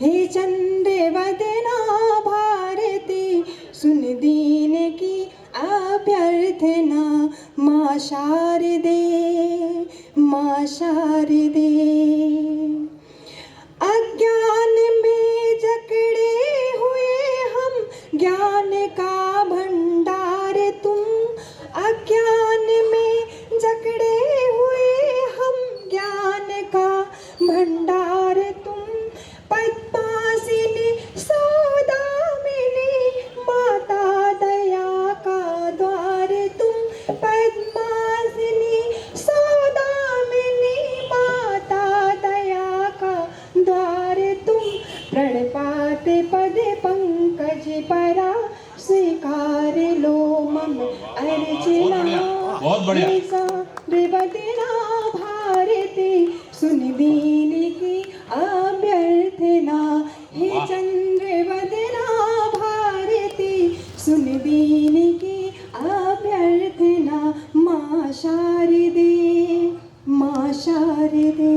हे चंद्रवदना भारती, सुन दीन की अभ्यर्थना। माँ शारदे, माँ शारदे। अज्ञान में जकड़े हुए हम, ज्ञान का भंडार तुम। अज्ञान में जकड़े हुए जाते पद पंकज परा स्वीकार लो मम अर्चना बहुत बढ़िया। बदना भारती सुन दीन की अभ्यर्थना हे चंद्र बदना भारती सुन दीन की अभ्यर्थना माँ शारदे माँ शारदे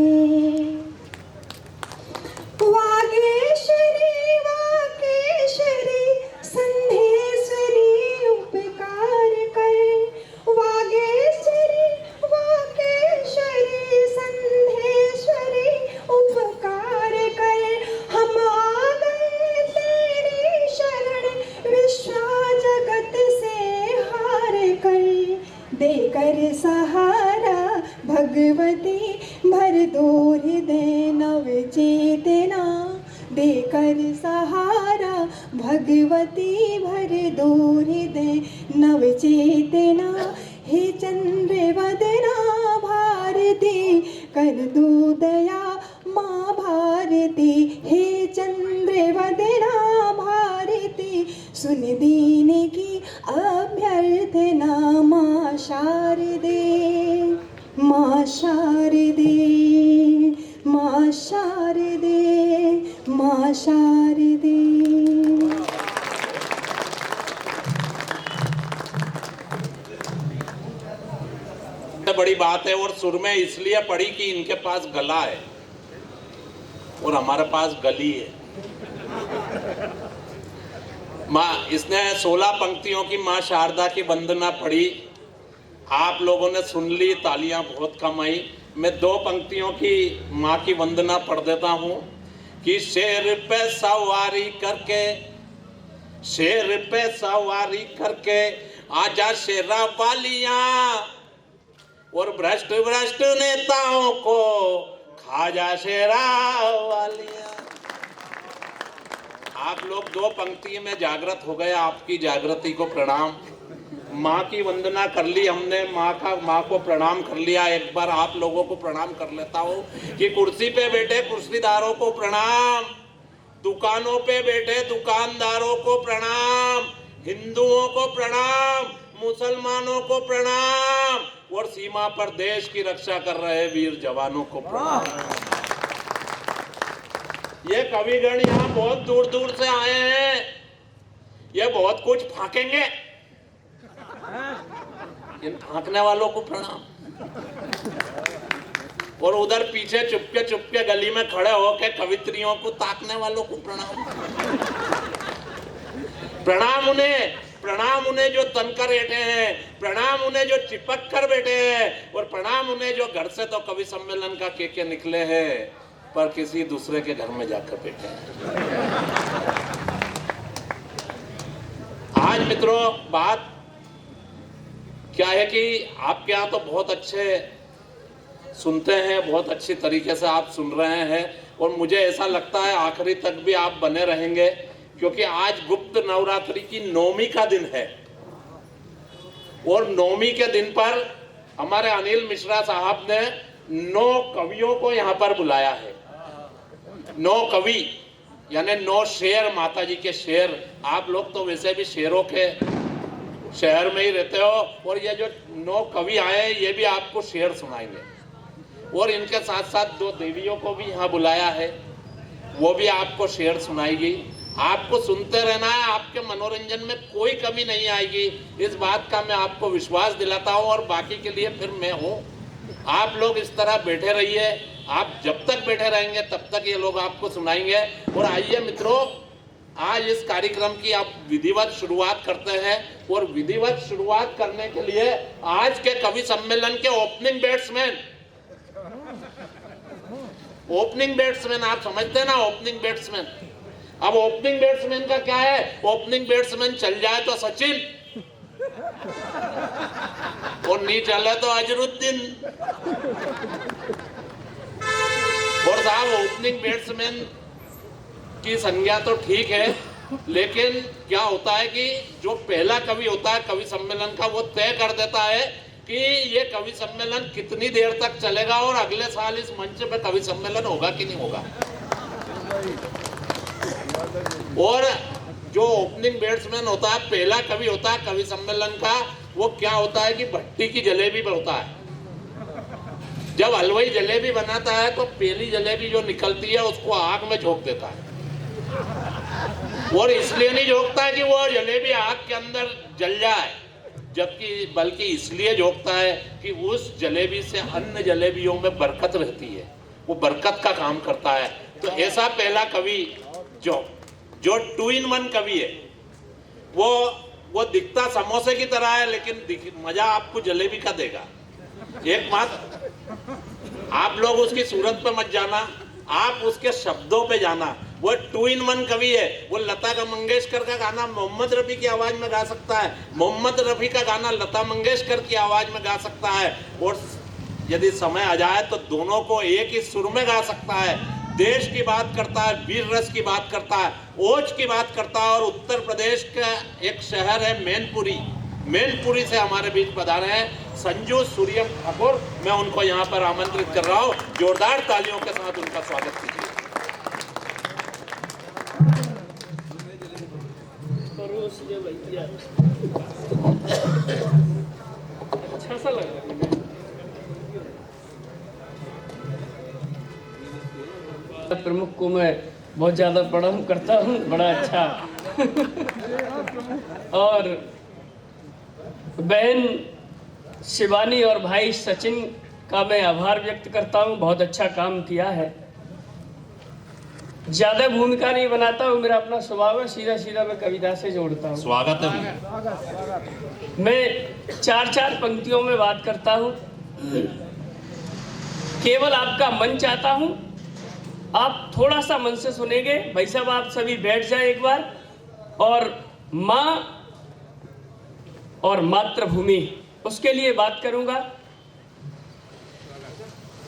वागेश्वरी वाकेश्वरी संधेश्वरी उपकार कर वागेश्वरी वाकेश्वरी संधेश्वरी उपकार कर हम आ गए तेरी शरण विश्व जगत से हार कर देकर सहारा भगवती भर दो हृदय नव चेतना देकर सहारा भगवती भर दो हृदय नव चेतना हे चंद्र वदना भारती कर दो दया माँ भारती हे चंद्र वदना भारती सुन दीन की अभ्यर्थना माँ शारदे माँ शारदे माँ शारदे माँ शारदे। बड़ी बात है। और सुर में इसलिए पड़ी कि इनके पास गला है और हमारे पास गली है। माँ इसने 16 पंक्तियों की माँ शारदा की वंदना पढ़ी, आप लोगों ने सुन ली, तालियां बहुत कम आई। मैं 2 पंक्तियों की माँ की वंदना पढ़ देता हूँ कि शेर पे सवारी करके, शेर पे सवारी करके आजा शेरा वालियां और भ्रष्ट भ्रष्ट नेताओं को खाजा शेरा वालियां। आप लोग 2 पंक्ति में जागृत हो गए, आपकी जागृति को प्रणाम। माँ की वंदना कर ली हमने, माँ को प्रणाम कर लिया। एक बार आप लोगों को प्रणाम कर लेता हूँ कि कुर्सी पे बैठे कुर्सीदारों को प्रणाम, दुकानों पे बैठे दुकानदारों को प्रणाम, हिंदुओं को प्रणाम, मुसलमानों को प्रणाम और सीमा पर देश की रक्षा कर रहे वीर जवानों को प्रणाम। ये कविगण यहाँ बहुत दूर दूर से आए हैं, ये बहुत कुछ फाकेंगे, इन फाकने वालों को प्रणाम। और उधर पीछे चुपके चुपके गली में खड़े होके कवित्रियों को ताकने वालों को प्रणाम। प्रणाम उन्हें जो तनकर बैठे हैं, प्रणाम उन्हें जो चिपक कर बैठे हैं, और प्रणाम उन्हें जो घर से तो कवि सम्मेलन का के निकले हैं पर किसी दूसरे के घर में जाकर बैठे हैं। आज मित्रों बात क्या है कि आपके यहाँ तो बहुत अच्छे सुनते हैं, बहुत अच्छी तरीके से आप सुन रहे हैं और मुझे ऐसा लगता है आखिरी तक भी आप बने रहेंगे, क्योंकि आज गुप्त नवरात्रि की 9वीं का दिन है और 9वीं के दिन पर हमारे अनिल मिश्रा साहब ने 9 कवियों को यहाँ पर बुलाया है। 9 कवि यानी 9 शेर, माता जी के शेर। आप लोग तो वैसे भी शेरों के शहर में ही रहते हो और ये जो 9 कवि आए ये भी आपको शेर सुनाएंगे। और इनके साथ साथ 2 देवियों को भी यहाँ बुलाया है, वो भी आपको शेर सुनाएगी। आपको सुनते रहना है, आपके मनोरंजन में कोई कमी नहीं आएगी, इस बात का मैं आपको विश्वास दिलाता हूँ। और बाकी के लिए फिर मैं हूँ। आप लोग इस तरह बैठे रहिए, आप जब तक बैठे रहेंगे तब तक ये लोग आपको सुनाएंगे। और आइए मित्रों, आज इस कार्यक्रम की आप विधिवत शुरुआत करते हैं और विधिवत शुरुआत करने के लिए आज के कवि सम्मेलन के ओपनिंग बैट्समैन आप समझते हैं ना, ओपनिंग बैट्समैन। अब ओपनिंग बैट्समैन का क्या है, ओपनिंग बैट्समैन चल जाए तो सचिन और नहीं चले तो अजरुद्दीन। और साहब ओपनिंग बैट्समैन की संज्ञा तो ठीक है, लेकिन क्या होता है कि जो पहला कवि होता है कवि सम्मेलन का, वो तय कर देता है कि ये कवि सम्मेलन कितनी देर तक चलेगा और अगले साल इस मंच पे कवि सम्मेलन होगा कि नहीं होगा। और जो ओपनिंग बैट्समैन होता है, पहला कवि होता है कवि सम्मेलन का, वो क्या होता है कि भट्टी की जलेबी होता है। जब हलवाई जलेबी बनाता है तो पहली जलेबी जो निकलती है उसको आग में झोंक देता है, और इसलिए नहीं झोंकता है कि वो जलेबी आग के अंदर जल जाए, जबकि बल्कि इसलिए झोंकता है कि उस जलेबी से अन्य जलेबियों में बरकत रहती है, वो बरकत का काम करता है। तो ऐसा पहला कवि जो 2 in 1 कवि है, वो दिखता समोसे की तरह है, लेकिन मजा आपको जलेबी का देगा। एक बात, आप लोग उसकी सूरत पे मत जाना, आप उसके शब्दों पे जाना। वो 2 in 1 कवि है। वो लता का मंगेशकर का गाना मोहम्मद रफी की आवाज में गा सकता है, मोहम्मद रफी का गाना लता मंगेशकर की आवाज में गा सकता है, और यदि समय आ जाए तो दोनों को एक ही सुर में गा सकता है। देश की बात करता है, वीर रस की बात करता है, ओज की बात करता है। और उत्तर प्रदेश का एक शहर है मैनपुरी से हमारे बीच पधारे हैं संजू सूर्यम ठाकुर। मैं उनको यहाँ पर आमंत्रित कर रहा हूँ, जोरदार तालियों के साथ उनका स्वागत कीजिए। अच्छा सा लग रहा है। प्रमुख को मैं बहुत ज़्यादा प्रणाम करता हूँ, बड़ा अच्छा। और बहन शिवानी और भाई सचिन का मैं आभार व्यक्त करता हूँ, बहुत अच्छा काम किया है। ज़्यादा भूमिका नहीं बनाता हूँ, मेरा अपना स्वभाव है, सीधा सीधा मैं कविता से जोड़ता हूँ। स्वागत है। मैं 4 पंक्तियों में बात करता हूँ। केवल आपका मन चाहता हूँ, आप थोड़ा सा मन से सुनेंगे। भाई साहब आप सभी बैठ जाए एक बार। और माँ और मातृभूमि, उसके लिए बात करूंगा।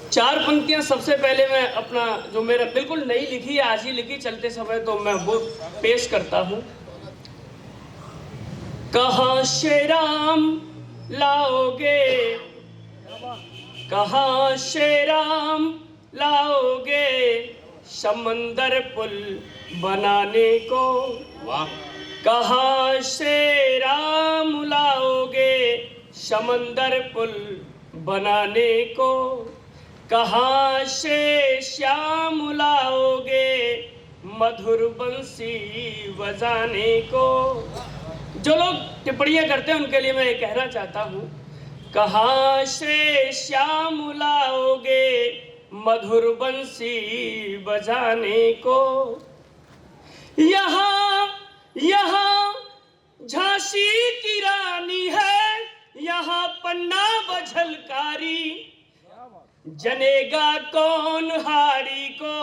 4 पंक्तियां सबसे पहले मैं अपना जो मेरा बिल्कुल नई लिखी है, आज ही लिखी चलते समय, तो मैं वो पेश करता हूं। कहाँ से राम लाओगे, कहाँ से राम लाओगे समंदर पुल बनाने को। वाह। कहाँ से राम लाओगे समंदर पुल बनाने को, कहाँ से श्याम लाओगे मधुर बंसी बजाने को। जो लोग टिप्पणियां करते हैं उनके लिए मैं ये कहना चाहता हूँ, कहाँ से श्याम लाओगे मधुर बंसी बजाने को। यहाँ झांसी की रानी है, यहाँ पन्ना बझलकारी। जनेगा कौन हारी को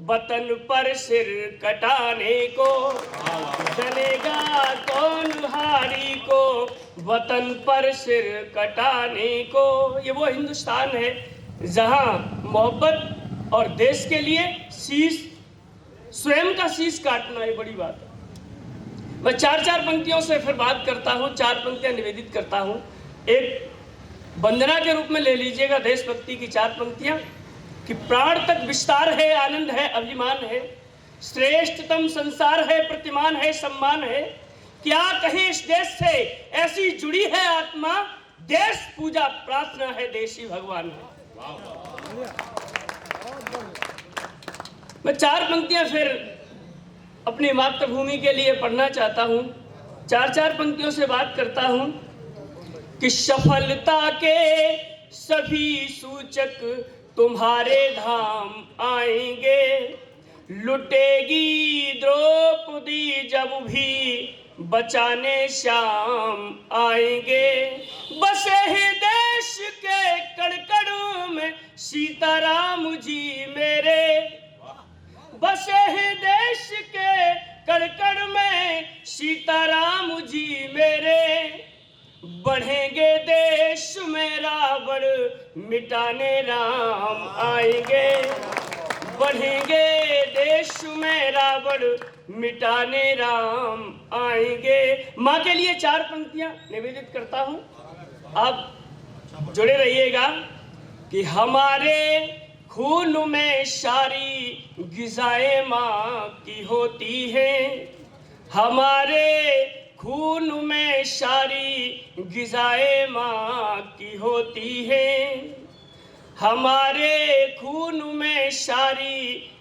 वतन पर सिर कटाने को, जनेगा कौन हारी को वतन पर सिर कटाने को। ये वो हिंदुस्तान है जहां मोहब्बत और देश के लिए शीश, स्वयं का शीश काटना ये बड़ी बात है। मैं 4 पंक्तियों से फिर बात करता हूँ, 4 पंक्तियां निवेदित करता हूँ। एक वंदना के रूप में ले लीजिएगा देशभक्ति की 4 पंक्तियां कि प्राण तक विस्तार है, आनंद है, अभिमान है, श्रेष्ठतम संसार है, प्रतिमान है, सम्मान है। क्या कहें इस देश से, ऐसी जुड़ी है आत्मा, देश पूजा प्रार्थना है, देशी भगवान है। मैं 4 पंक्तियां फिर अपनी मातृभूमि के लिए पढ़ना चाहता हूं। 4 पंक्तियों से बात करता हूं कि सफलता के सभी सूचक तुम्हारे धाम आएंगे, लुटेगी द्रौपदी जब भी बचाने शाम आएंगे। बसे हैं देश के कड़कड़ों में सीताराम जी मेरे, बसे हैं देश के कड़कड़ में सीताराम जी मेरे। बढ़ेंगे देश में रावण मिटाने राम आएंगे, बढ़ेंगे देश में रावण मिटाने राम आएंगे। माँ के लिए 4 पंक्तियां निवेदित करता हूं, आप जुड़े रहिएगा कि हमारे खून में सारी ग़िज़ाएं माँ की होती हैं, हमारे खून में सारी ग़िज़ाएं माँ की होती हैं, हमारे खून में सारी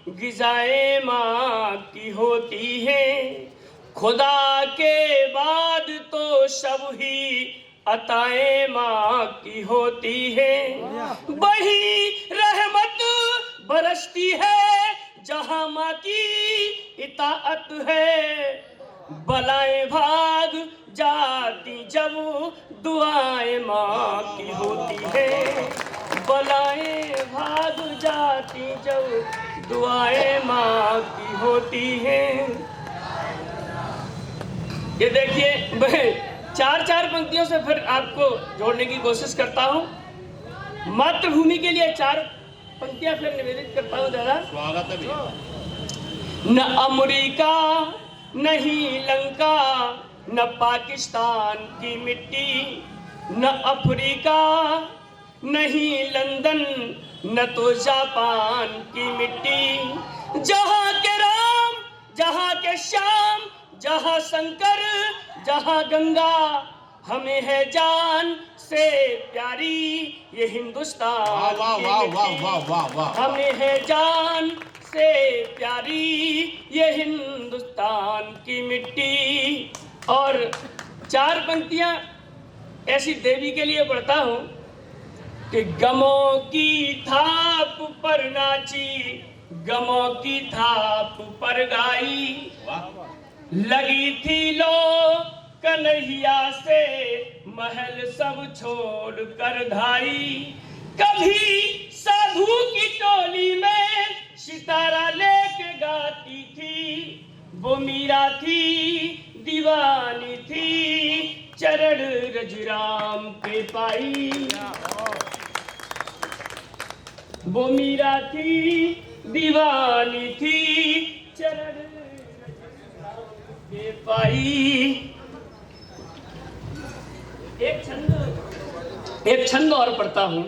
ग़िज़ाएं माँ की होती हैं। खुदा के बाद तो सब ही अताएं माँ की होती हैं। वही रहमत बरसती है जहाँ माँ की इताअत है, बलाएं भाग जाती जब दुआएं माँ की होती है, बलाएं भाग जाती जब दुआएं माँ की होती हैं। ये देखिए, मैं चार पंक्तियों से फिर आपको जोड़ने की कोशिश करता हूँ। मातृभूमि के लिए 4 पंक्तियां फिर निवेदित करता हूँ दादा। स्वागत है भैया। न अमेरिका नहीं लंका, न पाकिस्तान की मिट्टी, न अफ्रीका नहीं लंदन, न तो जापान की मिट्टी। जहाँ के राम, जहाँ के श्याम, जहाँ शंकर, जहाँ गंगा, हमें है जान से प्यारी ये हिंदुस्तान की मिट्टी। हमें है जान से प्यारी ये हिंदुस्तान की मिट्टी। और 4 पंक्तियां ऐसी देवी के लिए पढ़ता हूँ कि गमों की थाप पर नाची, गमों की थाप पर गाई, लगी थी लो कन्हैया से महल सब छोड़ कर धाई। कभी साधु की टोली में सितारा लेके गाती थी, वो मीरा थी दीवानी थी चरण रजराम के पाई। वो मीरा थी दीवानी थी चरण के पाई। एक छंद और पढ़ता हूं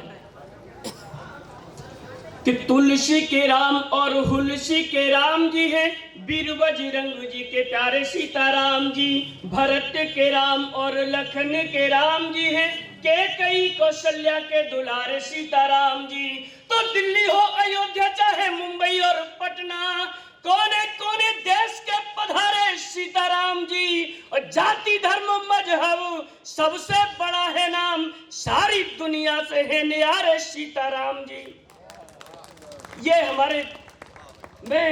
कि तुलसी के राम और हुलसी के राम जी हैं, वीर बजरंग जी के प्यारे सीताराम जी। भरत के राम और लखन के राम जी हैं, कैकेयी कौशल्या के दुलारे सीताराम जी। तो दिल्ली हो अयोध्या चाहे मुंबई और पटना, कोने कोने देश के पधारे सीताराम जी। और जाति धर्म मजहब सबसे बड़ा है नाम, सारी दुनिया से है न्यारे सीताराम जी। ये हमारे, मैं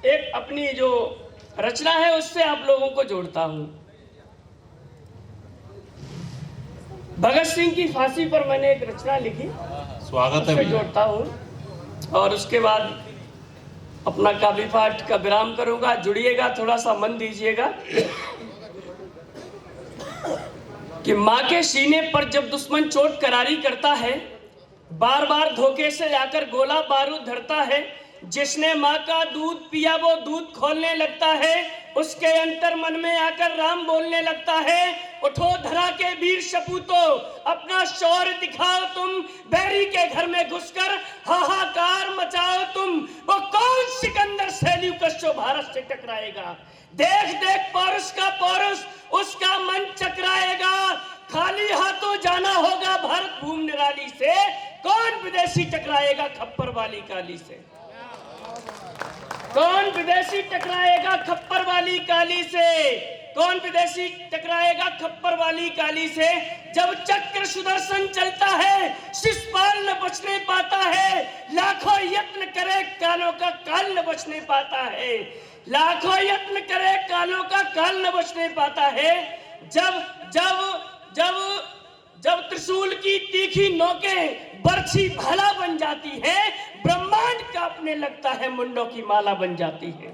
एक अपनी जो रचना है उससे आप लोगों को जोड़ता हूं। भगत सिंह की फांसी पर मैंने एक रचना लिखी, स्वागत है उससे जोड़ता हूं और उसके बाद अपना काव्य पाठ का विराम करूंगा। जुड़िएगा, थोड़ा सा मन दीजिएगा। कि माँ के सीने पर जब दुश्मन चोट करारी करता है, बार बार धोखे से आकर गोला बारूद धरता है, जिसने माँ का दूध पिया वो दूध खोलने लगता है, उसके अंतर मन में आकर राम बोलने लगता है। उठो धरा के वीर सपूतो, अपना शौर्य दिखाओ तुम, बैरी के घर में घुसकर हाहाकार मचाओ तुम। वो कौन सिकंदर सेल्यूकस भारत से टकराएगा? देख देख पौरुष का पौरुष, उसका मन चकराएगा। खाली हाथों जाना होगा भारत भूमि निराली से, कौन विदेशी टकराएगा खप्पर वाली काली से? कौन विदेशी टकराएगा खप्पर वाली काली से? कौन विदेशी टकराएगा खप्पर वाली काली से? जब चक्र सुदर्शन चलता है, शिषपाल न बचने पाता है। लाखों यत्न करे कालों का काल न बचने पाता है। लाखों यत्न करे कालों का काल न बचने पाता है। जब जब जब जब त्रिशूल की तीखी नोकें बरछी भाला बन जाती है, ब्रह्मांड कांपने लगता है, मुंडों की माला बन जाती है।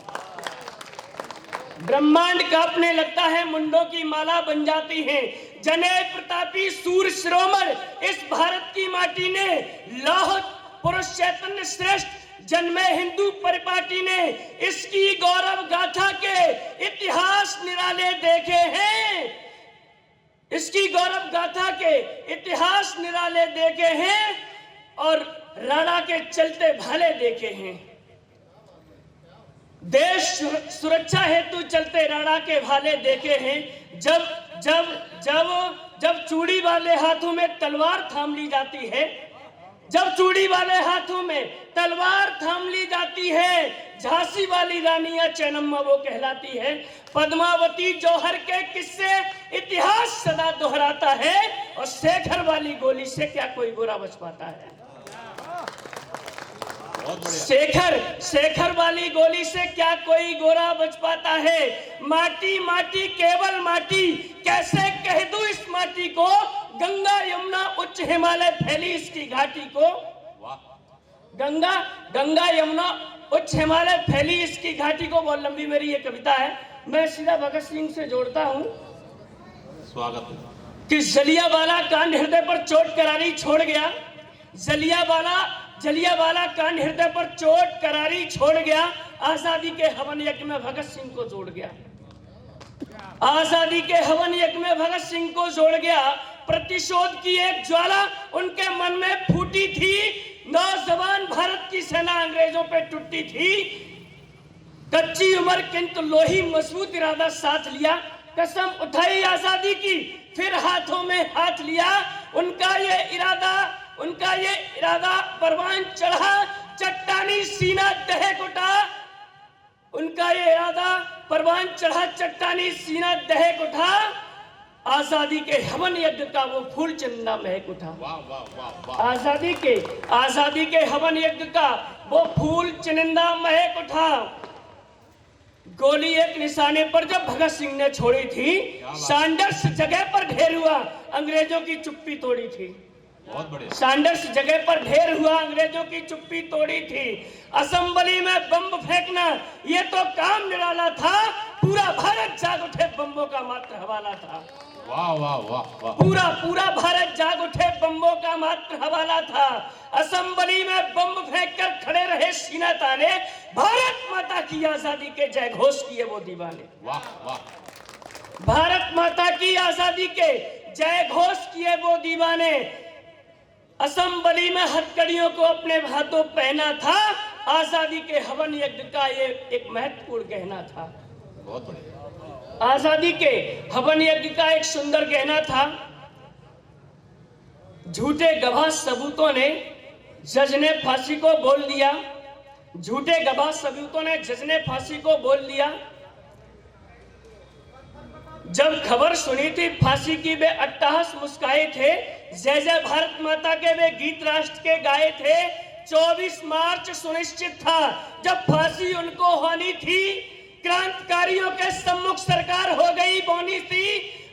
ब्रह्मांड कांपने लगता है, मुंडों की माला बन जाती है। जने प्रतापी सूर्य शिरोमण इस भारत की माटी ने, लौह पुरुष चैतन्य श्रेष्ठ जन्मे हिंदू परिपाटी ने, इसकी गौरव गाथा के इतिहास निराले देखे हैं। इसकी गौरव गाथा के इतिहास निराले देखे हैं। और राणा के चलते भाले देखे हैं। देश सुरक्षा हेतु चलते राणा के भाले देखे हैं। जब जब जब जब चूड़ी वाले हाथों में तलवार थाम ली जाती है, जब चूड़ी वाले हाथों में तलवार थाम ली जाती है, झांसी वाली रानियां चेन्नम्मा वो कहलाती है। पद्मावती जौहर के किस्से इतिहास सदा दोहराता है, और शेखर वाली गोली से क्या कोई गोरा बच पाता है? शेखर वाली गोली से क्या कोई गोरा बच पाता है? माटी माटी केवल माटी, कैसे कह दूं इस माटी को, गंगा यमुना उच्च हिमालय फैली इसकी घाटी को। गंगा यमुना उच्च हिमालय फैली इसकी घाटी को। बहुत लंबी मेरी ये कविता है, मैं सीधा भगत सिंह से जोड़ता हूं। स्वागत कि जलियांवाला कांड हृदय पर चोट करारी छोड़ गया, जलियांवाला कांड हृदय पर चोट करारी छोड़ गया, आजादी के हवन यज्ञ में भगत सिंह को जोड़ गया, आजादी के हवन यज्ञ में भगत सिंह को जोड़ गया। प्रतिशोध की एक ज्वाला उनके मन में फूटी थी, नौजवान भारत की सेना अंग्रेजों पे टूटी थी। कच्ची उम्र किंतु लोही मजबूत इरादा साथ लिया, कसम उठाई आजादी की फिर हाथों में हाथ लिया। उनका ये इरादा परवान चढ़ा, चट्टानी सीना दहक उठा। उनका ये इरादा परवान चढ़ा, चट्टानी सीना दहक उठा। आजादी के हवन यज्ञ का वो फूल चंदा महक उठा। आजादी के हवन यज्ञ का वो फूल चंदा महक उठा। गोली एक निशाने पर जब भगत सिंह ने छोड़ी थी, सैंडर्स जगह पर ढेर हुआ, अंग्रेजों की चुप्पी तोड़ी थी। सैंडर्स जगह पर ढेर हुआ, अंग्रेजों की चुप्पी तोड़ी थी। असेंबली में बम फेंकना ये तो काम निराला था, पूरा भारत जाग उठे बम्बों का मात्र हवाला था। वाह वाह वाह वाह। पूरा भारत जाग उठे बम्बों का मात्र हवाला था। असेंबली में बम फेंक कर खड़े रहे सीना ताने, भारत माता की आजादी के जय घोष किए वो दीवाने। वाह वाह। भारत माता की आजादी के जय घोष किए वो दीवाने। असेंबली में हथकड़ियों को अपने हाथों पहना था, आजादी के हवन यज्ञ का ये एक महत्वपूर्ण गहना था। बहुत बढ़िया। आजादी के हवन यज्ञ का एक सुंदर गहना था। झूठे गवाह सबूतों ने जज ने फांसी को बोल दिया, झूठे गवाह सबूतों ने जज ने फांसी को बोल दिया। जब खबर सुनी थी फांसी की वे अट्टहास मुस्काए थे, जय जय भारत माता के वे गीत राष्ट्र के गाए थे। 24 मार्च सुनिश्चित था जब फांसी उनको होनी थी, क्रांतिकारियों के सम्मुख सरकार हो गई बौनी सी।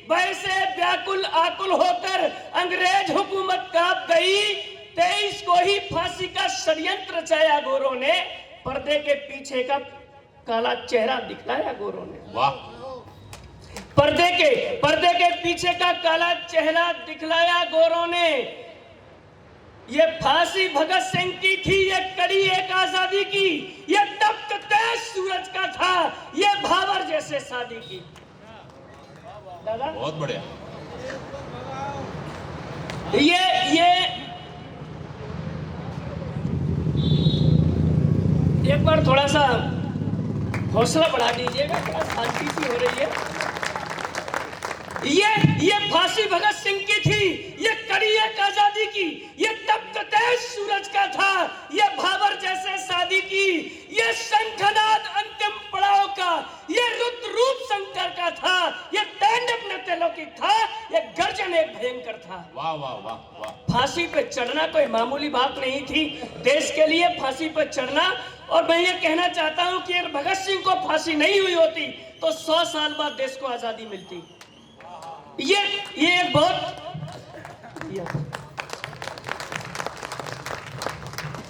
वैसे व्याकुल आकुल होकर अंग्रेज हुकूमत कांप गई। 23 को ही फांसी का षड्यंत्र रचाया गोरों ने, पर्दे के पीछे का काला चेहरा दिखलाया गोरों ने। वाह। पर्दे के पीछे का काला चेहरा दिखलाया गोरों ने। ये फांसी भगत सिंह की थी, ये कड़ी एक आजादी की, ये तप्त तेज सूरज का था, ये भावर जैसे शादी की। दादा बहुत बढ़िया। ये एक बार थोड़ा सा हौसला बढ़ा दीजिएगा, थोड़ा शांति सी हो रही है। ये फांसी भगत सिंह की थी, ये कड़ी एक आजादी की, ये तप्त तेज सूरज का था, ये भावर जैसे शादी की, ये शंखनाद अंतिम पड़ाव का, ये रुद्र रूप शंकर का था, ये तांडव नृत्य लौकिक था, ये गर्जन एक भयंकर था। वाह वाह वाह वाह। फांसी पे चढ़ना कोई मामूली बात नहीं थी देश के लिए, फांसी पे चढ़ना। और मैं ये कहना चाहता हूं कि अगर भगत सिंह को फांसी नहीं हुई होती तो 100 साल बाद देश को आजादी मिलती। ये एक बहुत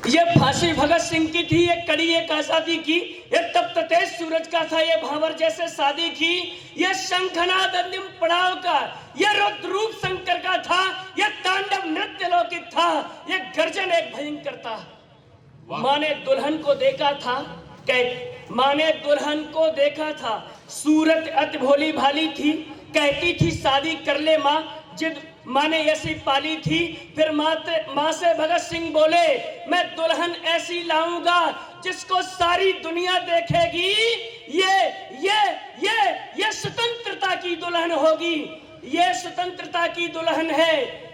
ये फांसी भगत सिंह की थी, ये कड़ी एक आजादी की, ये तप्त तेज सूरज का था, ये भावर जैसे शादी की, ये शंखनाद अंतिम पड़ाव का, ये रुद्र रूप शंकर का था, ये तांडव नृत्य लौकिक था, ये गर्जन एक भयंकर था। माँ ने दुल्हन को देखा था, माँ ने दुल्हन को देखा था, सूरत अति भोली भाली थी, कहती थी शादी कर ले माँ, जिद माँ ने ऐसी पाली थी। फिर माँ से भगत सिंह बोले, मैं दुल्हन ऐसी लाऊंगा जिसको सारी दुनिया देखेगी, ये स्वतंत्रता की दुल्हन होगी, ये स्वतंत्रता की दुल्हन है,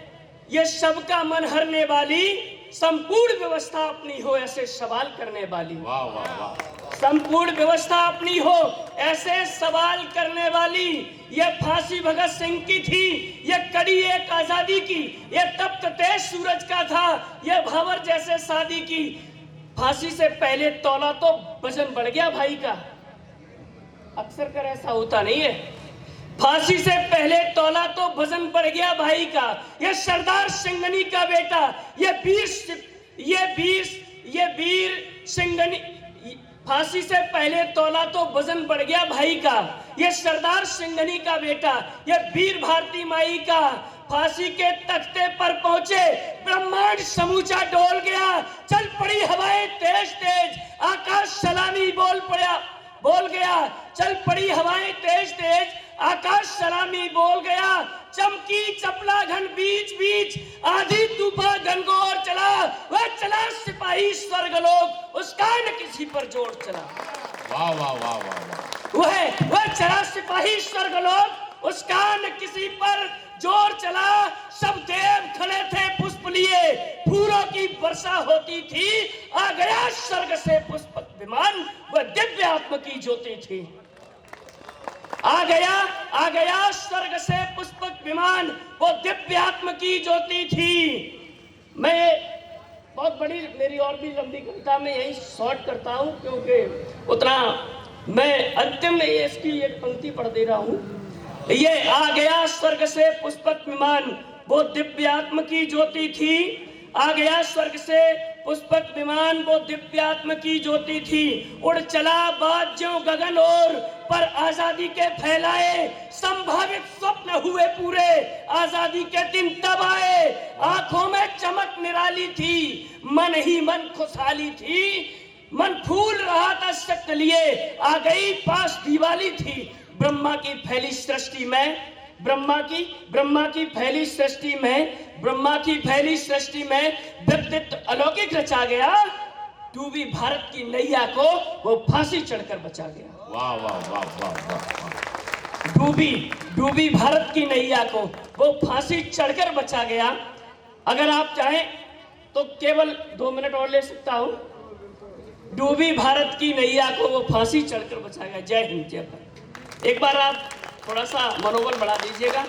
ये सबका मन हरने वाली, संपूर्ण व्यवस्था अपनी हो ऐसे सवाल करने वाली। वाह वाह वाह, संपूर्ण व्यवस्था अपनी हो ऐसे सवाल करने वाली। ये फांसी भगत सिंह की थी, ये कड़ी एक आजादी की, ये तप्त तेज सूरज का था, ये भावर जैसे शादी की। फांसी से पहले तौला तो वजन बढ़ गया भाई का, अक्सर कर ऐसा होता नहीं है। फांसी से पहले तौला तो वजन बढ़ गया भाई का। ये सरदार सिंघनी का बेटा, ये वीर सिंघनी, फांसी से पहले तौला तो वजन बढ़ गया भाई का। ये सरदार सिंघनी का बेटा, ये वीर भारती माई का। फांसी के तख्ते पर पहुंचे, ब्रह्मांड समूचा डोल गया। चल पड़ी हवाएं तेज तेज, आकाश सलामी बोल गया। चल पड़ी हवाएं तेज तेज, आकाश सलामी बोल गया। चमकी चपला घन बीच बीच, आधी तूफान घनघोर चला। वह चला सिपाही स्वर्गलोक, उसका न किसी पर जोर चला। वाह वाह वाह वाह, वह चला सिपाही स्वर्गलोक, उसका न किसी पर जोर चला। सब देव खड़े थे पुष्प लिए, फूलों की वर्षा होती थी। आ गया स्वर्ग से पुष्पक विमान, वह दिव्य आत्मा की ज्योति थी। आ गया स्वर्ग से पुष्पक विमान, वो दिव्य आत्मा की ज्योति थी। मैं बहुत बड़ी, मेरी और भी लंबी कविता में यही शॉर्ट करता हूं, क्योंकि उतना मैं अंतिम में इसकी एक पंक्ति पढ़ दे रहा हूं। ये आ गया स्वर्ग से पुष्पक विमान, वो दिव्य आत्मा की ज्योति थी। आ गया स्वर्ग से पुष्पक विमान, वो दिव्य आत्मा की ज्योति थी। उड़ चला बाज ज्यों गगन और, पर आजादी के फैलाए संभावित स्वप्न हुए पूरे। आजादी के दिन तब आए, आंखों में चमक निराली थी, मन ही मन खुशहाली थी। मन फूल रहा था शक्त लिए, आ गई पास दिवाली थी। ब्रह्मा की फैली सृष्टि में, ब्रह्मा की फैली सृष्टि में व्यक्तित्व अलौकिक रचा गया। डूबी भारत की नैया को वो फांसी चढ़कर बचा गया। वाह वाह वाह वाह वाह, डूबी भारत की नैया को वो फांसी चढ़कर बचा गया। अगर आप चाहें तो केवल 2 मिनट और ले सकता हूं। डूबी भारत की नैया को वो फांसी चढ़कर बचा गया। जय हिंद, जय भारत। एक बार आप थोड़ा सा मनोबल बढ़ा दीजिएगा।